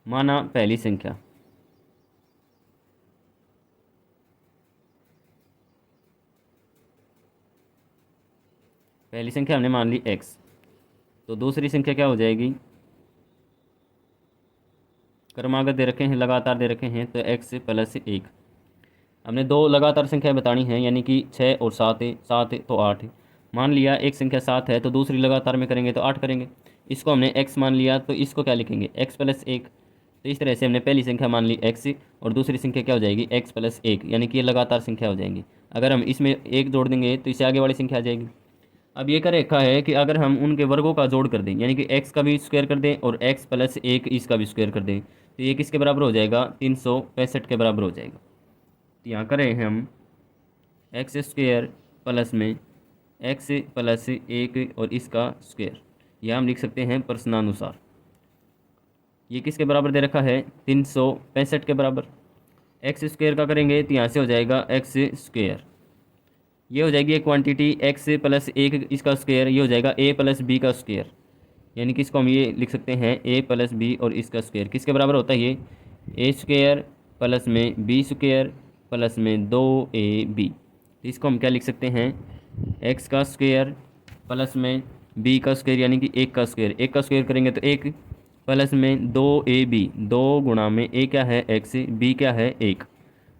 माना पहली संख्या, पहली संख्या हमने मान ली x, तो दूसरी संख्या क्या हो जाएगी, क्रमागत दे रखे हैं, लगातार दे रखे हैं, तो x प्लस 1। हमने 2 लगातार संख्याएं बतानी हैं, यानी कि 6 और 7 है, 7 तो 8। मान लिया एक संख्या 7 है तो दूसरी लगातार में करेंगे तो 8 करेंगे। इसको हमने x मान लिया तो इसको क्या लिखेंगे, x प्लस 1। तो इस तरह से हमने पहली संख्या मान ली x और दूसरी संख्या क्या हो जाएगी, x प्लस 1, यानी कि ये लगातार संख्या हो जाएंगी। अगर हम इसमें 1 जोड़ देंगे तो इससे आगे वाली संख्या आ जाएगी। अब ये कर रखा है कि अगर हम उनके वर्गों का जोड़ कर दें, यानी कि x का भी स्क्वायर कर दें और x प्लस 1 इसका भी स्क्वायर कर दें, तो ये किसके बराबर हो जाएगा, 365 के बराबर हो जाएगा। तो यहाँ करें हम एक्स स्क्वायर प्लस में एक्स प्लस 1 और इसका स्क्वायर, यह हम लिख सकते हैं प्रश्नानुसार। ये किसके बराबर दे रखा है, 365 के बराबर। एक्स स्क्वायर का करेंगे तो यहाँ से हो जाएगा एक्स स्क्वायर, ये हो जाएगी एक क्वांटिटी एक्स प्लस 1 इसका स्क्वायर, ये हो जाएगा a प्लस बी का स्क्वायर, यानी कि इसको हम ये लिख सकते हैं a प्लस बी और इसका स्क्वायर किसके बराबर होता है, ये a स्क्वायर प्लस में b स्क्वायर प्लस में 2ab। तो इसको हम क्या लिख सकते हैं, x का स्क्वायर प्लस में b का स्क्वायर, यानी कि 1 का स्क्वायर, 1 का स्क्वायर करेंगे तो 1 प्लस में 2ab, 2 गुणा में a क्या है x, b क्या है 1,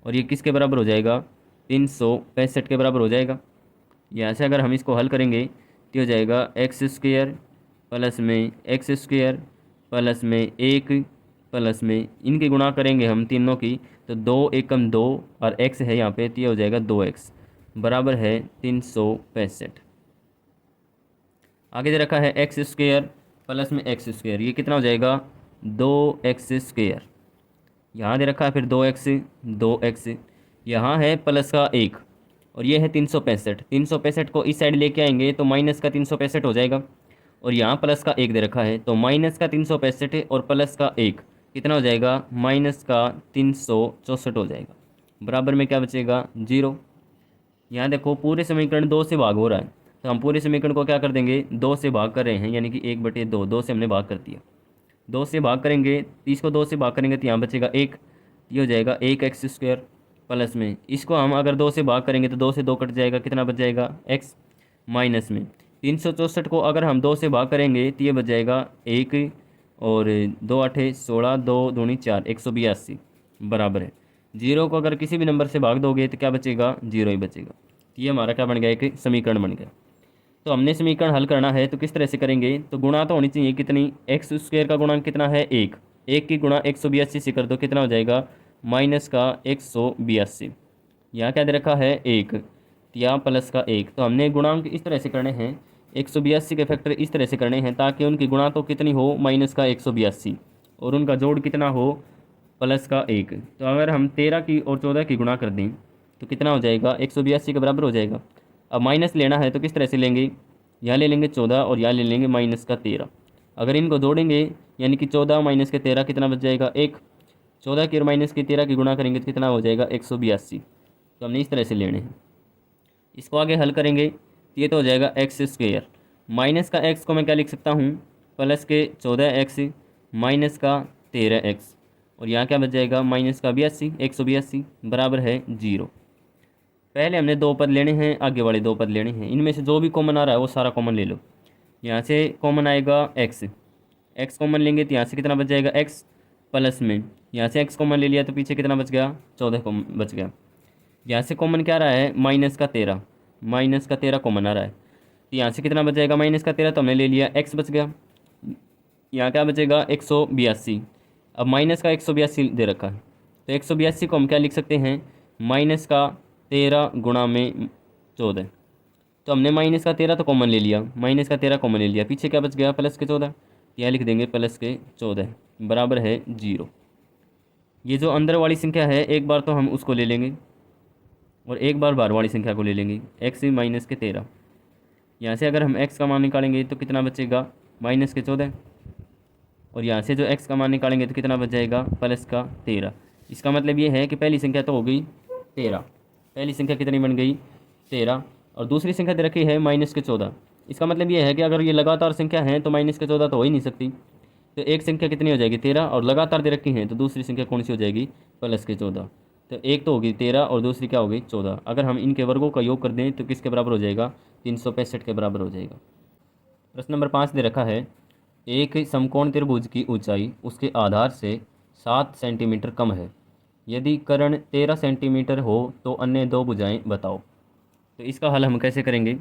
और ये किसके बराबर हो जाएगा, 365 के बराबर हो जाएगा। यहाँ से अगर हम इसको हल करेंगे तो हो जाएगा एक्स स्क्वायर प्लस में एक्स स्क्वायर प्लस में 1 प्लस में, इनकी गुणा करेंगे हम तीनों की तो 2 एकम 2 और x है यहाँ पे, तो ये हो जाएगा 2x बराबर है 365। आगे दे रखा है एक्स स्क्वायर प्लस में एक्स स्क्वायर, ये कितना हो जाएगा, 2x स्क्वायर। यहाँ दे रखा है फिर 2x, यहाँ है प्लस का 1 और ये है 365। 365 को इस साइड लेके आएंगे तो माइनस का 365 हो जाएगा। और यहाँ प्लस का 1 दे रखा है, तो माइनस का 365 है और प्लस का 1 कितना हो जाएगा, माइनस का 364 हो जाएगा। बराबर में क्या बचेगा, 0। यहाँ देखो पूरे समीकरण 2 से भाग हो रहा है, तो हम पूरे समीकरण को क्या कर देंगे, 2 से भाग कर रहे हैं, यानी कि 1/2, 2 से हमने भाग कर दिया। 2 से भाग करेंगे, 30 को 2 से भाग करेंगे तो यहाँ बचेगा 1, ये हो जाएगा 1x² प्लस में इसको हम अगर 2 से भाग करेंगे तो 2 से 2 कट जाएगा, कितना बच जाएगा, x माइनस में 364 को अगर हम 2 से भाग करेंगे तो ये बच जाएगा 1 और 2 8 16, 2 दूनी 4, 182 बराबर है 0 को अगर किसी भी नंबर से भाग दोगे तो क्या बचेगा, 0 ही बचेगा। तो ये हमारा क्या बन गया, एक समीकरण बन गया। तो हमने समीकरण हल करना है तो किस तरह से करेंगे, तो गुणा तो होनी चाहिए कितनी, x² का गुणांक कितना है, 1, 1 की गुणा 182 से कर दो, कितना हो जाएगा, माइनस का 182। यहाँ क्या दे रखा है, 1, या प्लस का 1। तो हमने गुणांक इस तरह से करने हैं, 182 के फैक्टर इस तरह से करने हैं ताकि उनकी गुणा तो कितनी हो, माइनस का 182, और उनका जोड़ कितना हो, प्लस का 1। तो अगर हम 13 की और 14 की गुणा कर दें तो कितना हो जाएगा, 182 के बराबर हो जाएगा। अब माइनस लेना है तो किस तरह से लेंगे, यहाँ ले लेंगे 14 और यहाँ ले लेंगे माइनस का 13। अगर इनको जोड़ेंगे यानी कि 14 माइनस के 13 कितना बच जाएगा, 1। 14 की और माइनस की 13 की गुणा करेंगे तो कितना हो जाएगा, 182। तो हमने इस तरह से लेने हैं। इसको आगे हल करेंगे तो ये तो हो जाएगा x², माइनस का x को मैं क्या लिख सकता हूँ, प्लस के 14x माइनस का 13x, और यहाँ क्या बच जाएगा, माइनस का 82, 182 बराबर है 0। पहले हमने 2 पद लेने हैं, आगे वाले 2 पद लेने हैं, इनमें से जो भी कॉमन आ रहा है वो सारा कॉमन ले लो। यहाँ से कॉमन आएगा x कॉमन लेंगे तो यहाँ से कितना बच जाएगा, x प्लस में यहाँ से x कॉमन ले लिया तो पीछे कितना बच गया, 14 बच गया। यहाँ से कॉमन क्या आ रहा है, माइनस का 13 कॉमन आ रहा है, तो यहाँ से कितना बच जाएगा, माइनस का 13, तो हमने ले लिया, x बच गया। यहाँ क्या बचेगा, 182। अब माइनस का 182 दे रखा है, तो 182 को हम क्या लिख सकते हैं, माइनस का 13 गुणा में 14। तो हमने माइनस का 13 तो कॉमन ले लिया, माइनस का 13 कॉमन ले लिया, पीछे क्या बच गया, प्लस के 14। यह लिख देंगे प्लस के 14 बराबर है 0। ये जो अंदर वाली संख्या है एक बार तो हम उसको ले लेंगे और एक बार बाहर वाली संख्या को ले लेंगे, x माइनस के 13। यहाँ से अगर हम x का मान निकालेंगे तो कितना बचेगा, माइनस के 14, और यहाँ से जो x का मान निकालेंगे तो कितना बच जाएगा, प्लस का 13। इसका मतलब ये है कि पहली संख्या तो हो गई 13, पहली संख्या कितनी बन गई, 13, और दूसरी संख्या दे रखी है माइनस के 14। इसका मतलब ये है कि अगर ये लगातार संख्या है तो माइनस के 14 तो हो ही नहीं सकती, तो एक संख्या कितनी हो जाएगी, 13, और लगातार दे रखी है तो दूसरी संख्या कौन सी हो जाएगी, प्लस के 14। तो एक तो होगी 13 और दूसरी क्या होगी, 14। अगर हम इनके वर्गों का योग कर दें तो किसके बराबर हो जाएगा, 365 के बराबर हो जाएगा। प्रश्न नंबर 5 दे रखा है, एक समकोण त्रिभुज की ऊंचाई उसके आधार से 7 सेंटीमीटर कम है, यदि कर्ण 13 सेंटीमीटर हो तो अन्य 2 भुजाएं बताओ। तो इसका हल हम कैसे करेंगे,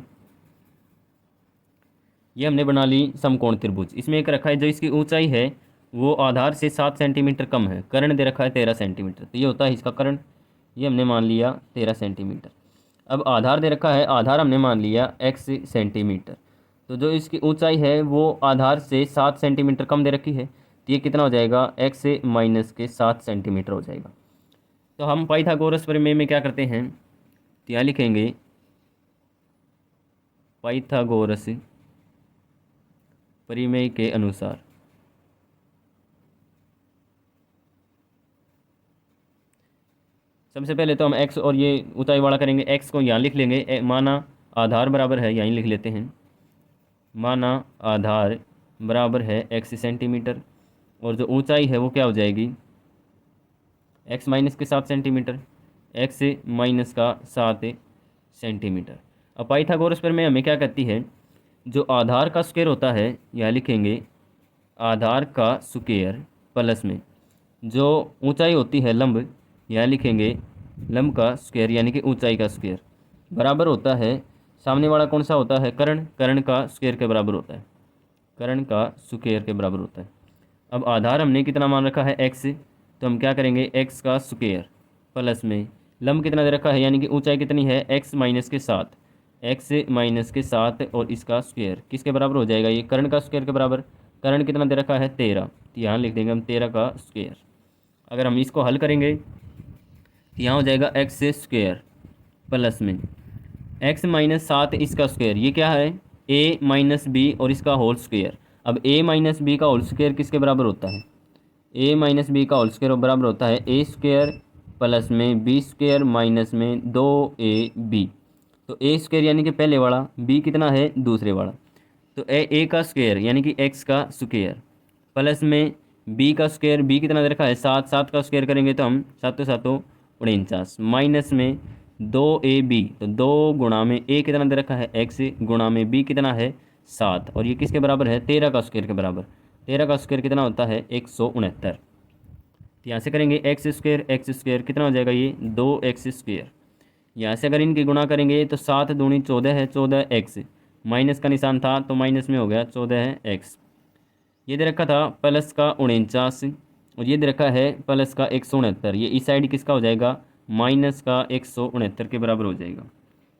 ये हमने बना ली समकोण त्रिभुज। इसमें एक रखा है जो इसकी ऊंचाई है वो आधार से 7 सेंटीमीटर कम है, कर्ण दे रखा है 13 सेंटीमीटर, तो ये होता है इसका कर्ण, ये हमने मान लिया 13 सेंटीमीटर। अब आधार दे रखा है, आधार हमने मान लिया x सेंटीमीटर, तो जो इसकी ऊंचाई है वो आधार से 7 सेंटीमीटर कम दे रखी है, तो ये कितना हो जाएगा, x माइनस के 7 सेंटीमीटर हो जाएगा। तो हम पाइथागोरस प्रमेय में क्या करते हैं, तो यहाँ लिखेंगे पाइथागोरस प्रमेय के अनुसार सबसे पहले तो हम x और ये ऊंचाई वाला करेंगे, x को यहाँ लिख लेंगे, माना आधार बराबर है, यहीं लिख लेते हैं, माना आधार बराबर है x सेंटीमीटर, और जो ऊंचाई है वो क्या हो जाएगी, x माइनस के 7 सेंटीमीटर, x माइनस का 7 सेंटीमीटर। अब पाइथागोरस प्रमेय हमें क्या कहती है, जो आधार का स्क्वायर होता है, यहाँ लिखेंगे आधार का स्क्वायर प्लस में जो ऊंचाई होती है लंब, यहाँ लिखेंगे लंब का स्क्वायर यानी कि ऊंचाई का स्क्वायर, बराबर होता है, सामने वाला कौन सा होता है, कर्ण, कर्ण का स्क्वायर के बराबर होता है, कर्ण का स्क्वायर के बराबर होता है। अब आधार हमने कितना मान रखा है, x, तो हम क्या करेंगे, x का स्क्वायर प्लस में लंब कितना दे रखा है यानी कि ऊंचाई कितनी है, x माइनस के 7, x माइनस के 7 और इसका स्क्वायर किसके बराबर हो जाएगा, ये कर्ण का स्क्वायर के बराबर। कर्ण कितना दे रखा है, 13, तो यहाँ लिख देंगे हम 13 का स्क्वायर। अगर हम इसको हल करेंगे तो यहाँ हो जाएगा x स्क्वायर प्लस में x माइनस 7 इसका स्क्वायर, ये क्या है ए माइनस बी और इसका होल स्क्वायर। अब ए माइनस बी का होल स्क्वायर किसके बराबर होता है? ए माइनस बी का होल स्क्वायर बराबर होता है ए स्क्वायर प्लस में बी स्क्वायर माइनस में 2ab। तो ए स्क्वायर यानी कि पहले वाला, बी कितना है दूसरे वाला, तो ए का स्क्वायर यानी कि एक्स का स्क्वायर प्लस में बी का स्क्वायर, बी कितना दे रखा है 7, 7 का स्क्वायर करेंगे तो हम 7 7 49 माइनस में 2ab, तो 2 गुणा में ए कितना दे रखा है एक्स गुणा में बी कितना है 7, और ये किसके बराबर है 13 का स्क्वायर के बराबर। 13 का स्क्वायर कितना होता है 169। तो यहाँ से करेंगे एक्स स्क्वायर कितना हो जाएगा ये 2x स्क्वायर। यहाँ से अगर इनकी गुणा करेंगे तो 7 दूनी 14 है, 14x, माइनस का निशान था तो माइनस में हो गया 14x। ये दे रखा था प्लस का 49 और ये दे रखा है प्लस का 169। ये इस साइड किसका हो जाएगा माइनस का 169 के बराबर हो जाएगा।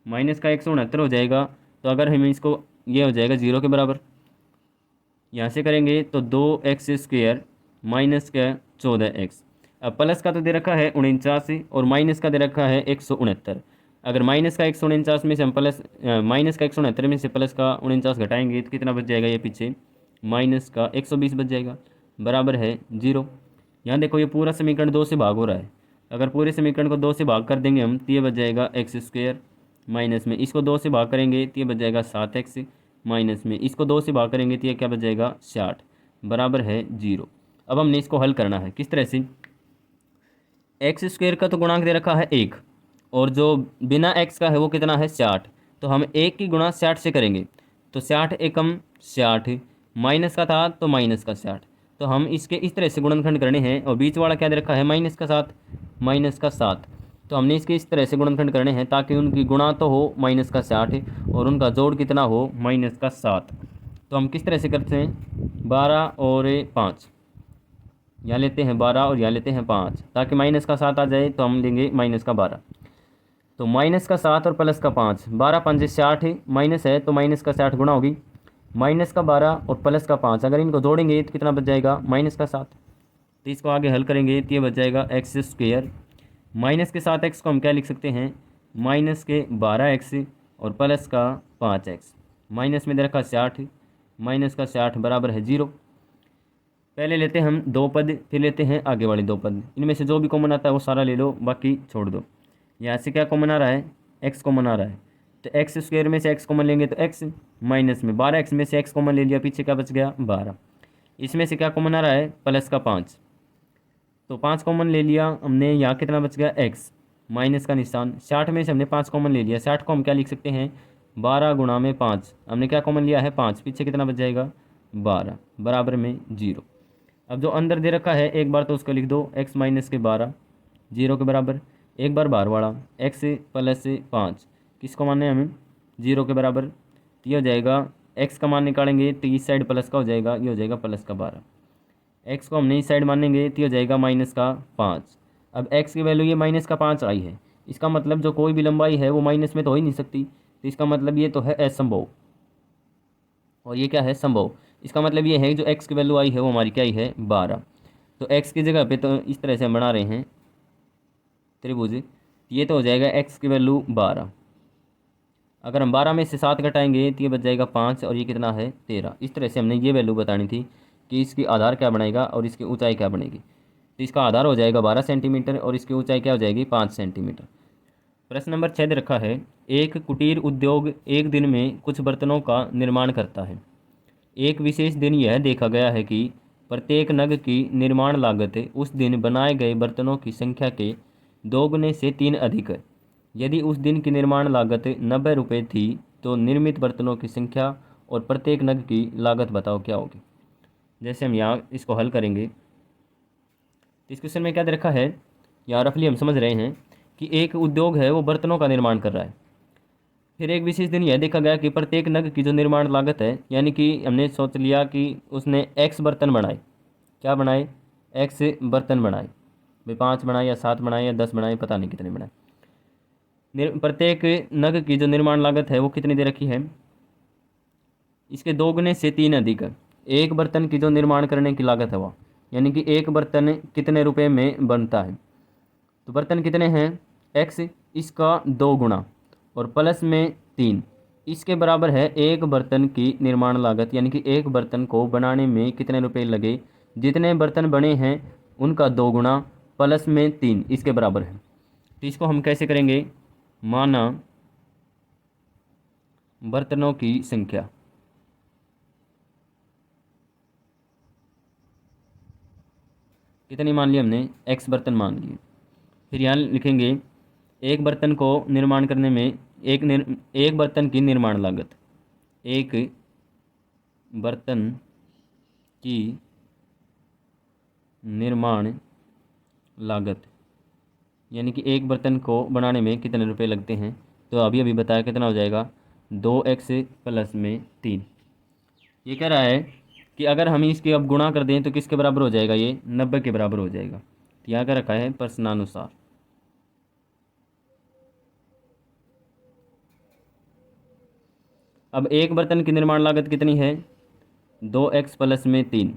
माइनस का 169 हो जाएगा तो अगर हम इसको, ये हो जाएगा 0 के बराबर। यहाँ से करेंगे तो 2x स्क्वायर माइनस का 14x। अब प्लस का तो दे रखा है 49 और माइनस का दे रखा है 169। अगर माइनस का 149 में से हम प्लस माइनस का 169 में से प्लस का 49 घटाएंगे तो कितना बच जाएगा, ये पीछे माइनस का 120 बच जाएगा, बराबर है 0। यहाँ देखो ये पूरा समीकरण 2 से भाग हो रहा है। अगर पूरे समीकरण को 2 से भाग कर देंगे हम तो ये बच जाएगा एक्स स्क्वायर, माइनस में इसको 2 से भाग करेंगे तो ये बच जाएगा 7x, माइनस में इसको 2 से भाग करेंगे तो ये क्या बच जाएगा 60, बराबर है 0। अब हमने इसको हल करना है किस तरह से, एक्स स्क्वायर का तो गुणांक दे रखा है 1 और जो बिना x का है वो कितना है 60, तो हम 1 की गुणा 60 से करेंगे तो 60 एकम 60, माइनस का था तो माइनस का 60, तो हम इसके इस तरह से गुणनखंड करने हैं। और बीच वाला क्या दे रखा है माइनस का 7, माइनस का 7, तो हमने इसके इस तरह से गुणनखंड करने हैं ताकि उनकी गुणा तो हो माइनस का 60 और उनका जोड़ कितना हो माइनस का 7। तो हम किस तरह से करते हैं 12 और 5, यहाँ लेते हैं 12 और यहाँ लेते हैं 5 ताकि माइनस का 7 आ जाए, तो हम लेंगे माइनस का 12। तो माइनस का 7 और प्लस का 5, 12 5 60, माइनस है तो माइनस का 60 गुणा होगी, माइनस का 12 और प्लस का 5, अगर इनको जोड़ेंगे तो कितना बच जाएगा माइनस का 7। तो इसको आगे हल करेंगे तो ये बच जाएगा एक्स स्क्वायर, माइनस के 7x को हम क्या लिख सकते हैं माइनस के 12x और प्लस का 5x, माइनस में दे रखा 60, माइनस का 60 बराबर है 0। पहले लेते हैं हम 2 पद, फिर लेते हैं आगे वाले 2 पद, इनमें से जो भी कॉमन आता है वो सारा ले लो, बाकी छोड़ दो। यहाँ से क्या कॉमन आ रहा है x कॉमन आ रहा है, तो एक्स स्क्वायर में से x कॉमन लेंगे तो x, माइनस में 12x में से x कॉमन ले लिया, पीछे क्या बच गया 12। इसमें से क्या कॉमन आ रहा है प्लस का 5, तो 5 कॉमन ले लिया हमने, यहाँ कितना बच गया x, माइनस का निशान। 60 में से हमने 5 कॉमन ले लिया, 60 को हम क्या लिख सकते हैं 12 गुणा में 5, हमने क्या कॉमन लिया है 5, पीछे कितना बच जाएगा 12, बराबर में 0। अब जो अंदर दे रखा है एक बार तो उसको लिख दो x माइनस के 12 0 के बराबर, एक बार बाहर वाला x प्लस 5 किसको मानने हैं हमें 0 के बराबर, तो ये हो जाएगा x का मान निकालेंगे तो इस साइड प्लस का हो जाएगा, ये हो जाएगा प्लस का 12, x को हमने इस साइड मानेंगे तो ये हो जाएगा माइनस का 5। अब x की वैल्यू ये माइनस का 5 आई है, इसका मतलब जो कोई भी लंबाई है वो माइनस में तो हो ही नहीं सकती, तो इसका मतलब ये तो है असंभव, और ये क्या है संभव। इसका मतलब ये है जो x की वैल्यू आई है वो हमारी क्या आई है 12। तो x की जगह पे तो इस तरह से हम बना रहे हैं त्रिभुज, ये तो हो जाएगा x की वैल्यू 12। अगर हम 12 में से 7 घटाएंगे तो ये बच जाएगा 5 और ये कितना है 13। इस तरह से हमने ये वैल्यू बतानी थी कि इसकी आधार क्या बनेगा और इसकी ऊंचाई क्या बनेगी। तो इसका आधार हो जाएगा 12 सेंटीमीटर और इसकी ऊंचाई क्या हो जाएगी 5 सेंटीमीटर। प्रश्न नंबर 6 दे रखा है, एक कुटीर उद्योग एक दिन में कुछ बर्तनों का निर्माण करता है। एक विशेष दिन यह देखा गया है कि प्रत्येक नग की निर्माण लागत उस दिन बनाए गए बर्तनों की संख्या के 2 गुने से 3 अधिक है। यदि उस दिन की निर्माण लागत 90 रुपये थी तो निर्मित बर्तनों की संख्या और प्रत्येक नग की लागत बताओ क्या होगी। जैसे हम यहाँ इसको हल करेंगे तो इस क्वेश्चन में क्या दे रखा है, यहाँ रफली हम समझ रहे हैं कि एक उद्योग है वो बर्तनों का निर्माण कर रहा है। फिर एक विशेष दिन यह देखा गया कि प्रत्येक नग की जो निर्माण लागत है, यानी कि हमने सोच लिया कि उसने x बर्तन बनाए, क्या बनाए x बर्तन बनाए, भाई 5 बनाए या 7 बनाए या 10 बनाए, पता नहीं कितने बनाए। प्रत्येक नग की जो निर्माण लागत है वो कितनी दे रखी है, इसके 2 गुने से 3 अधिक है। एक बर्तन की जो निर्माण करने की लागत है वो, यानी कि एक बर्तन कितने रुपए में बनता है, तो बर्तन कितने हैं x, इसका 2 गुना और प्लस में 3, इसके बराबर है एक बर्तन की निर्माण लागत, यानी कि एक बर्तन को बनाने में कितने रुपए लगे, जितने बर्तन बने हैं उनका 2 गुना प्लस में 3 इसके बराबर है। तो इसको हम कैसे करेंगे, माना बर्तनों की संख्या, कितनी मान ली हमने, x बर्तन मान लिए। फिर यहाँ लिखेंगे एक बर्तन को निर्माण करने में एक बर्तन की निर्माण लागत, एक बर्तन की निर्माण लागत, यानी कि एक बर्तन को बनाने में कितने रुपए लगते हैं। तो अभी अभी बताया कितना हो जाएगा, 2x प्लस में 3। ये कह रहा है कि अगर हम इसकी अब गुणा कर दें तो किसके बराबर हो जाएगा, ये 90 के बराबर हो जाएगा। तो यहाँ का रखा है प्रश्नानुसार। अब एक बर्तन की निर्माण लागत कितनी है, 2x प्लस में 3,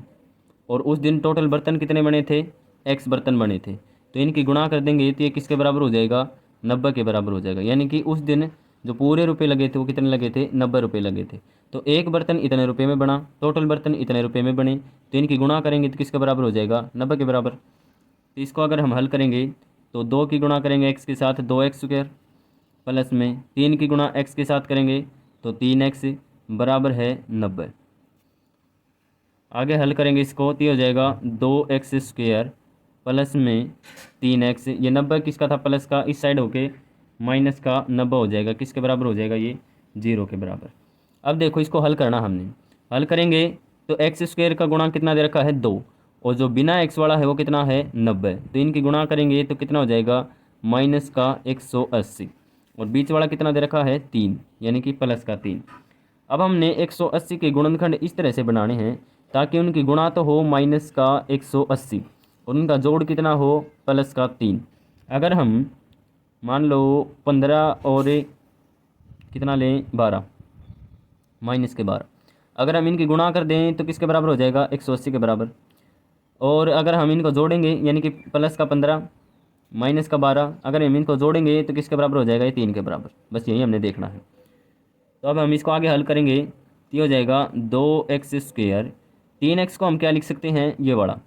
और उस दिन टोटल बर्तन कितने बने थे, x बर्तन बने थे। तो इनकी गुणा कर देंगे तो ये किसके बराबर हो जाएगा, 90 के बराबर हो जाएगा। यानी कि उस दिन जो पूरे रुपए लगे थे वो कितने लगे थे, 90 रुपये लगे थे। तो एक बर्तन इतने रुपये में बना, टोटल बर्तन इतने रुपये में बने, तो इनकी गुणा करेंगे तो किसके बराबर हो जाएगा, 90 के बराबर। तो इसको अगर हम हल करेंगे तो 2 की गुणा करेंगे x के साथ 2x² प्लस में 3 की गुणा x के साथ करेंगे तो 3x बराबर है 90। आगे हल करेंगे इसको तो ये हो जाएगा 2x² प्लस में 3x, ये 90 किसका था, प्लस का, इस साइड होके माइनस का 90 हो जाएगा, किसके बराबर हो जाएगा, ये 0 के बराबर। अब देखो इसको हल करना हमने, हल करेंगे तो x² का गुणा कितना दे रखा है 2, और जो बिना x वाला है वो कितना है 90। तो इनकी गुणा करेंगे तो कितना हो जाएगा, माइनस का 180, और बीच वाला कितना दे रखा है 3, यानी कि प्लस का 3। अब हमने 180 के गुणनखंड इस तरह से बनाने हैं ताकि उनकी गुणा तो हो माइनस का 180 और उनका जोड़ कितना हो, प्लस का 3। अगर हम मान लो 15 और कितना लें 12, माइनस के 12, अगर हम इनकी गुणा कर दें तो किसके बराबर हो जाएगा, 180 के बराबर। और अगर हम इनको जोड़ेंगे यानी कि प्लस का 15 माइनस का 12, अगर हम इनको जोड़ेंगे तो किसके बराबर हो जाएगा, ये 3 के बराबर। बस यही हमने देखना है। तो अब हम इसको आगे हल करेंगे तो ये हो जाएगा 2x²। 3x को हम क्या लिख सकते हैं, ये वाला,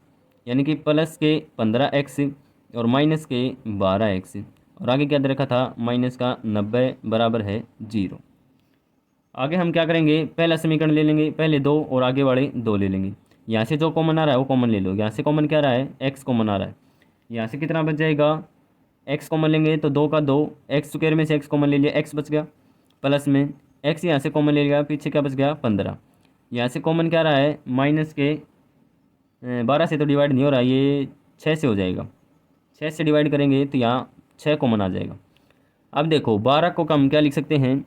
यानी कि प्लस के 15x और माइनस के 12x, और आगे क्या दे रखा था, माइनस का 90 बराबर है 0। आगे हम क्या करेंगे, पहला समीकरण ले लेंगे, पहले 2 और आगे वाले 2 ले लेंगे। यहाँ से जो कॉमन आ रहा है वो कॉमन ले लो, यहाँ से कॉमन क्या आ रहा है, x कॉमन आ रहा है। यहाँ से कितना बच जाएगा, x कॉमन लेंगे तो 2 का 2, x² में से x कॉमन ले लिया, x बच गया, प्लस में x यहाँ से कॉमन ले लिया, पीछे क्या बच गया 15। यहाँ से कॉमन क्या आ रहा है, माइनस के 12 से तो डिवाइड नहीं हो रहा, ये 6 से हो जाएगा, 6 से डिवाइड करेंगे तो यहाँ 6 कॉमन आ जाएगा। अब देखो 12 को हम क्या लिख सकते हैं,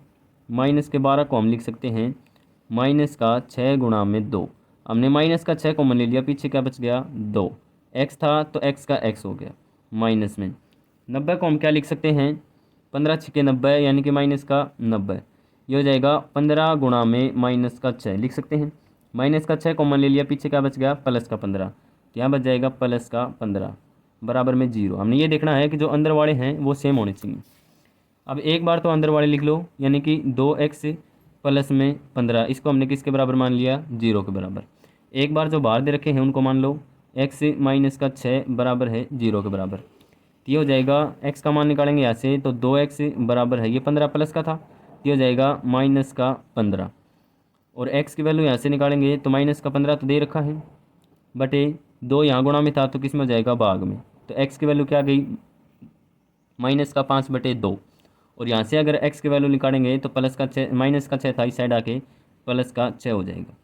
माइनस के 12 को हम लिख सकते हैं माइनस का 6 गुणा में 2। हमने माइनस का 6 कॉमन ले लिया, पीछे क्या बच गया 2, x था तो x का x हो गया, माइनस में 90 को हम क्या लिख सकते हैं, 15 छक्के 90, यानी कि माइनस का 90। ये हो जाएगा 15 गुणा में माइनस का 6 लिख सकते हैं, माइनस का 6 कॉमन ले लिया, पीछे क्या बच गया प्लस का 15, तो यहाँ बच जाएगा प्लस का 15 बराबर में 0। हमने ये देखना है कि जो अंदर वाले हैं वो सेम होने चाहिए। अब एक बार तो अंदर वाले लिख लो, यानी कि 2x प्लस में 15, इसको हमने किसके बराबर मान लिया, 0 के बराबर। एक बार जो बाहर दे रखे हैं उनको मान लो, x माइनस का 6 बराबर है 0 के बराबर। तो ये हो जाएगा, x का मान निकालेंगे यहाँ से तो 2x बराबर है, ये 15 प्लस का था, तो ये हो जाएगा माइनस का 15, और x की वैल्यू यहाँ से निकालेंगे तो माइनस का 15 तो दे रखा है, बटे 2 यहाँ गुणा में था तो किस में हो जाएगा, भाग में। तो x की वैल्यू क्या आ गई, माइनस का 5/2, और यहाँ से अगर x की वैल्यू निकालेंगे तो प्लस का 6, माइनस का 6 था, इस साइड आके प्लस का 6 हो जाएगा।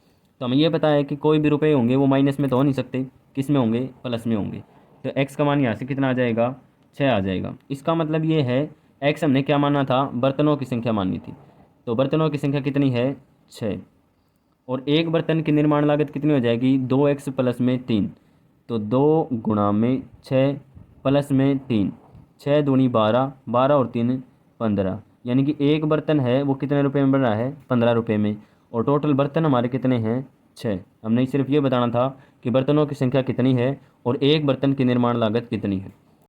तो हमें ये पता है कि कोई भी रुपए होंगे वो माइनस में तो हो नहीं सकते, किस में होंगे, प्लस में होंगे। तो x का मान यहाँ से कितना आ जाएगा, 6 आ जाएगा। इसका मतलब ये है x हमने क्या माना था, बर्तनों की संख्या माननी थी, तो बर्तनों की संख्या कितनी है 6, और एक बर्तन की निर्माण लागत कितनी हो जाएगी, 2x प्लस में 3, तो 2 गुणा में 6 प्लस में 3, 6 दूनी 12, 12 और 3 15, यानी कि एक बर्तन है वो कितने रुपए में बन रहा है, 15 रुपये में, और टोटल बर्तन हमारे कितने हैं 6। हमने सिर्फ ये बताना था कि बर्तनों की संख्या कितनी है और एक बर्तन की निर्माण लागत कितनी है।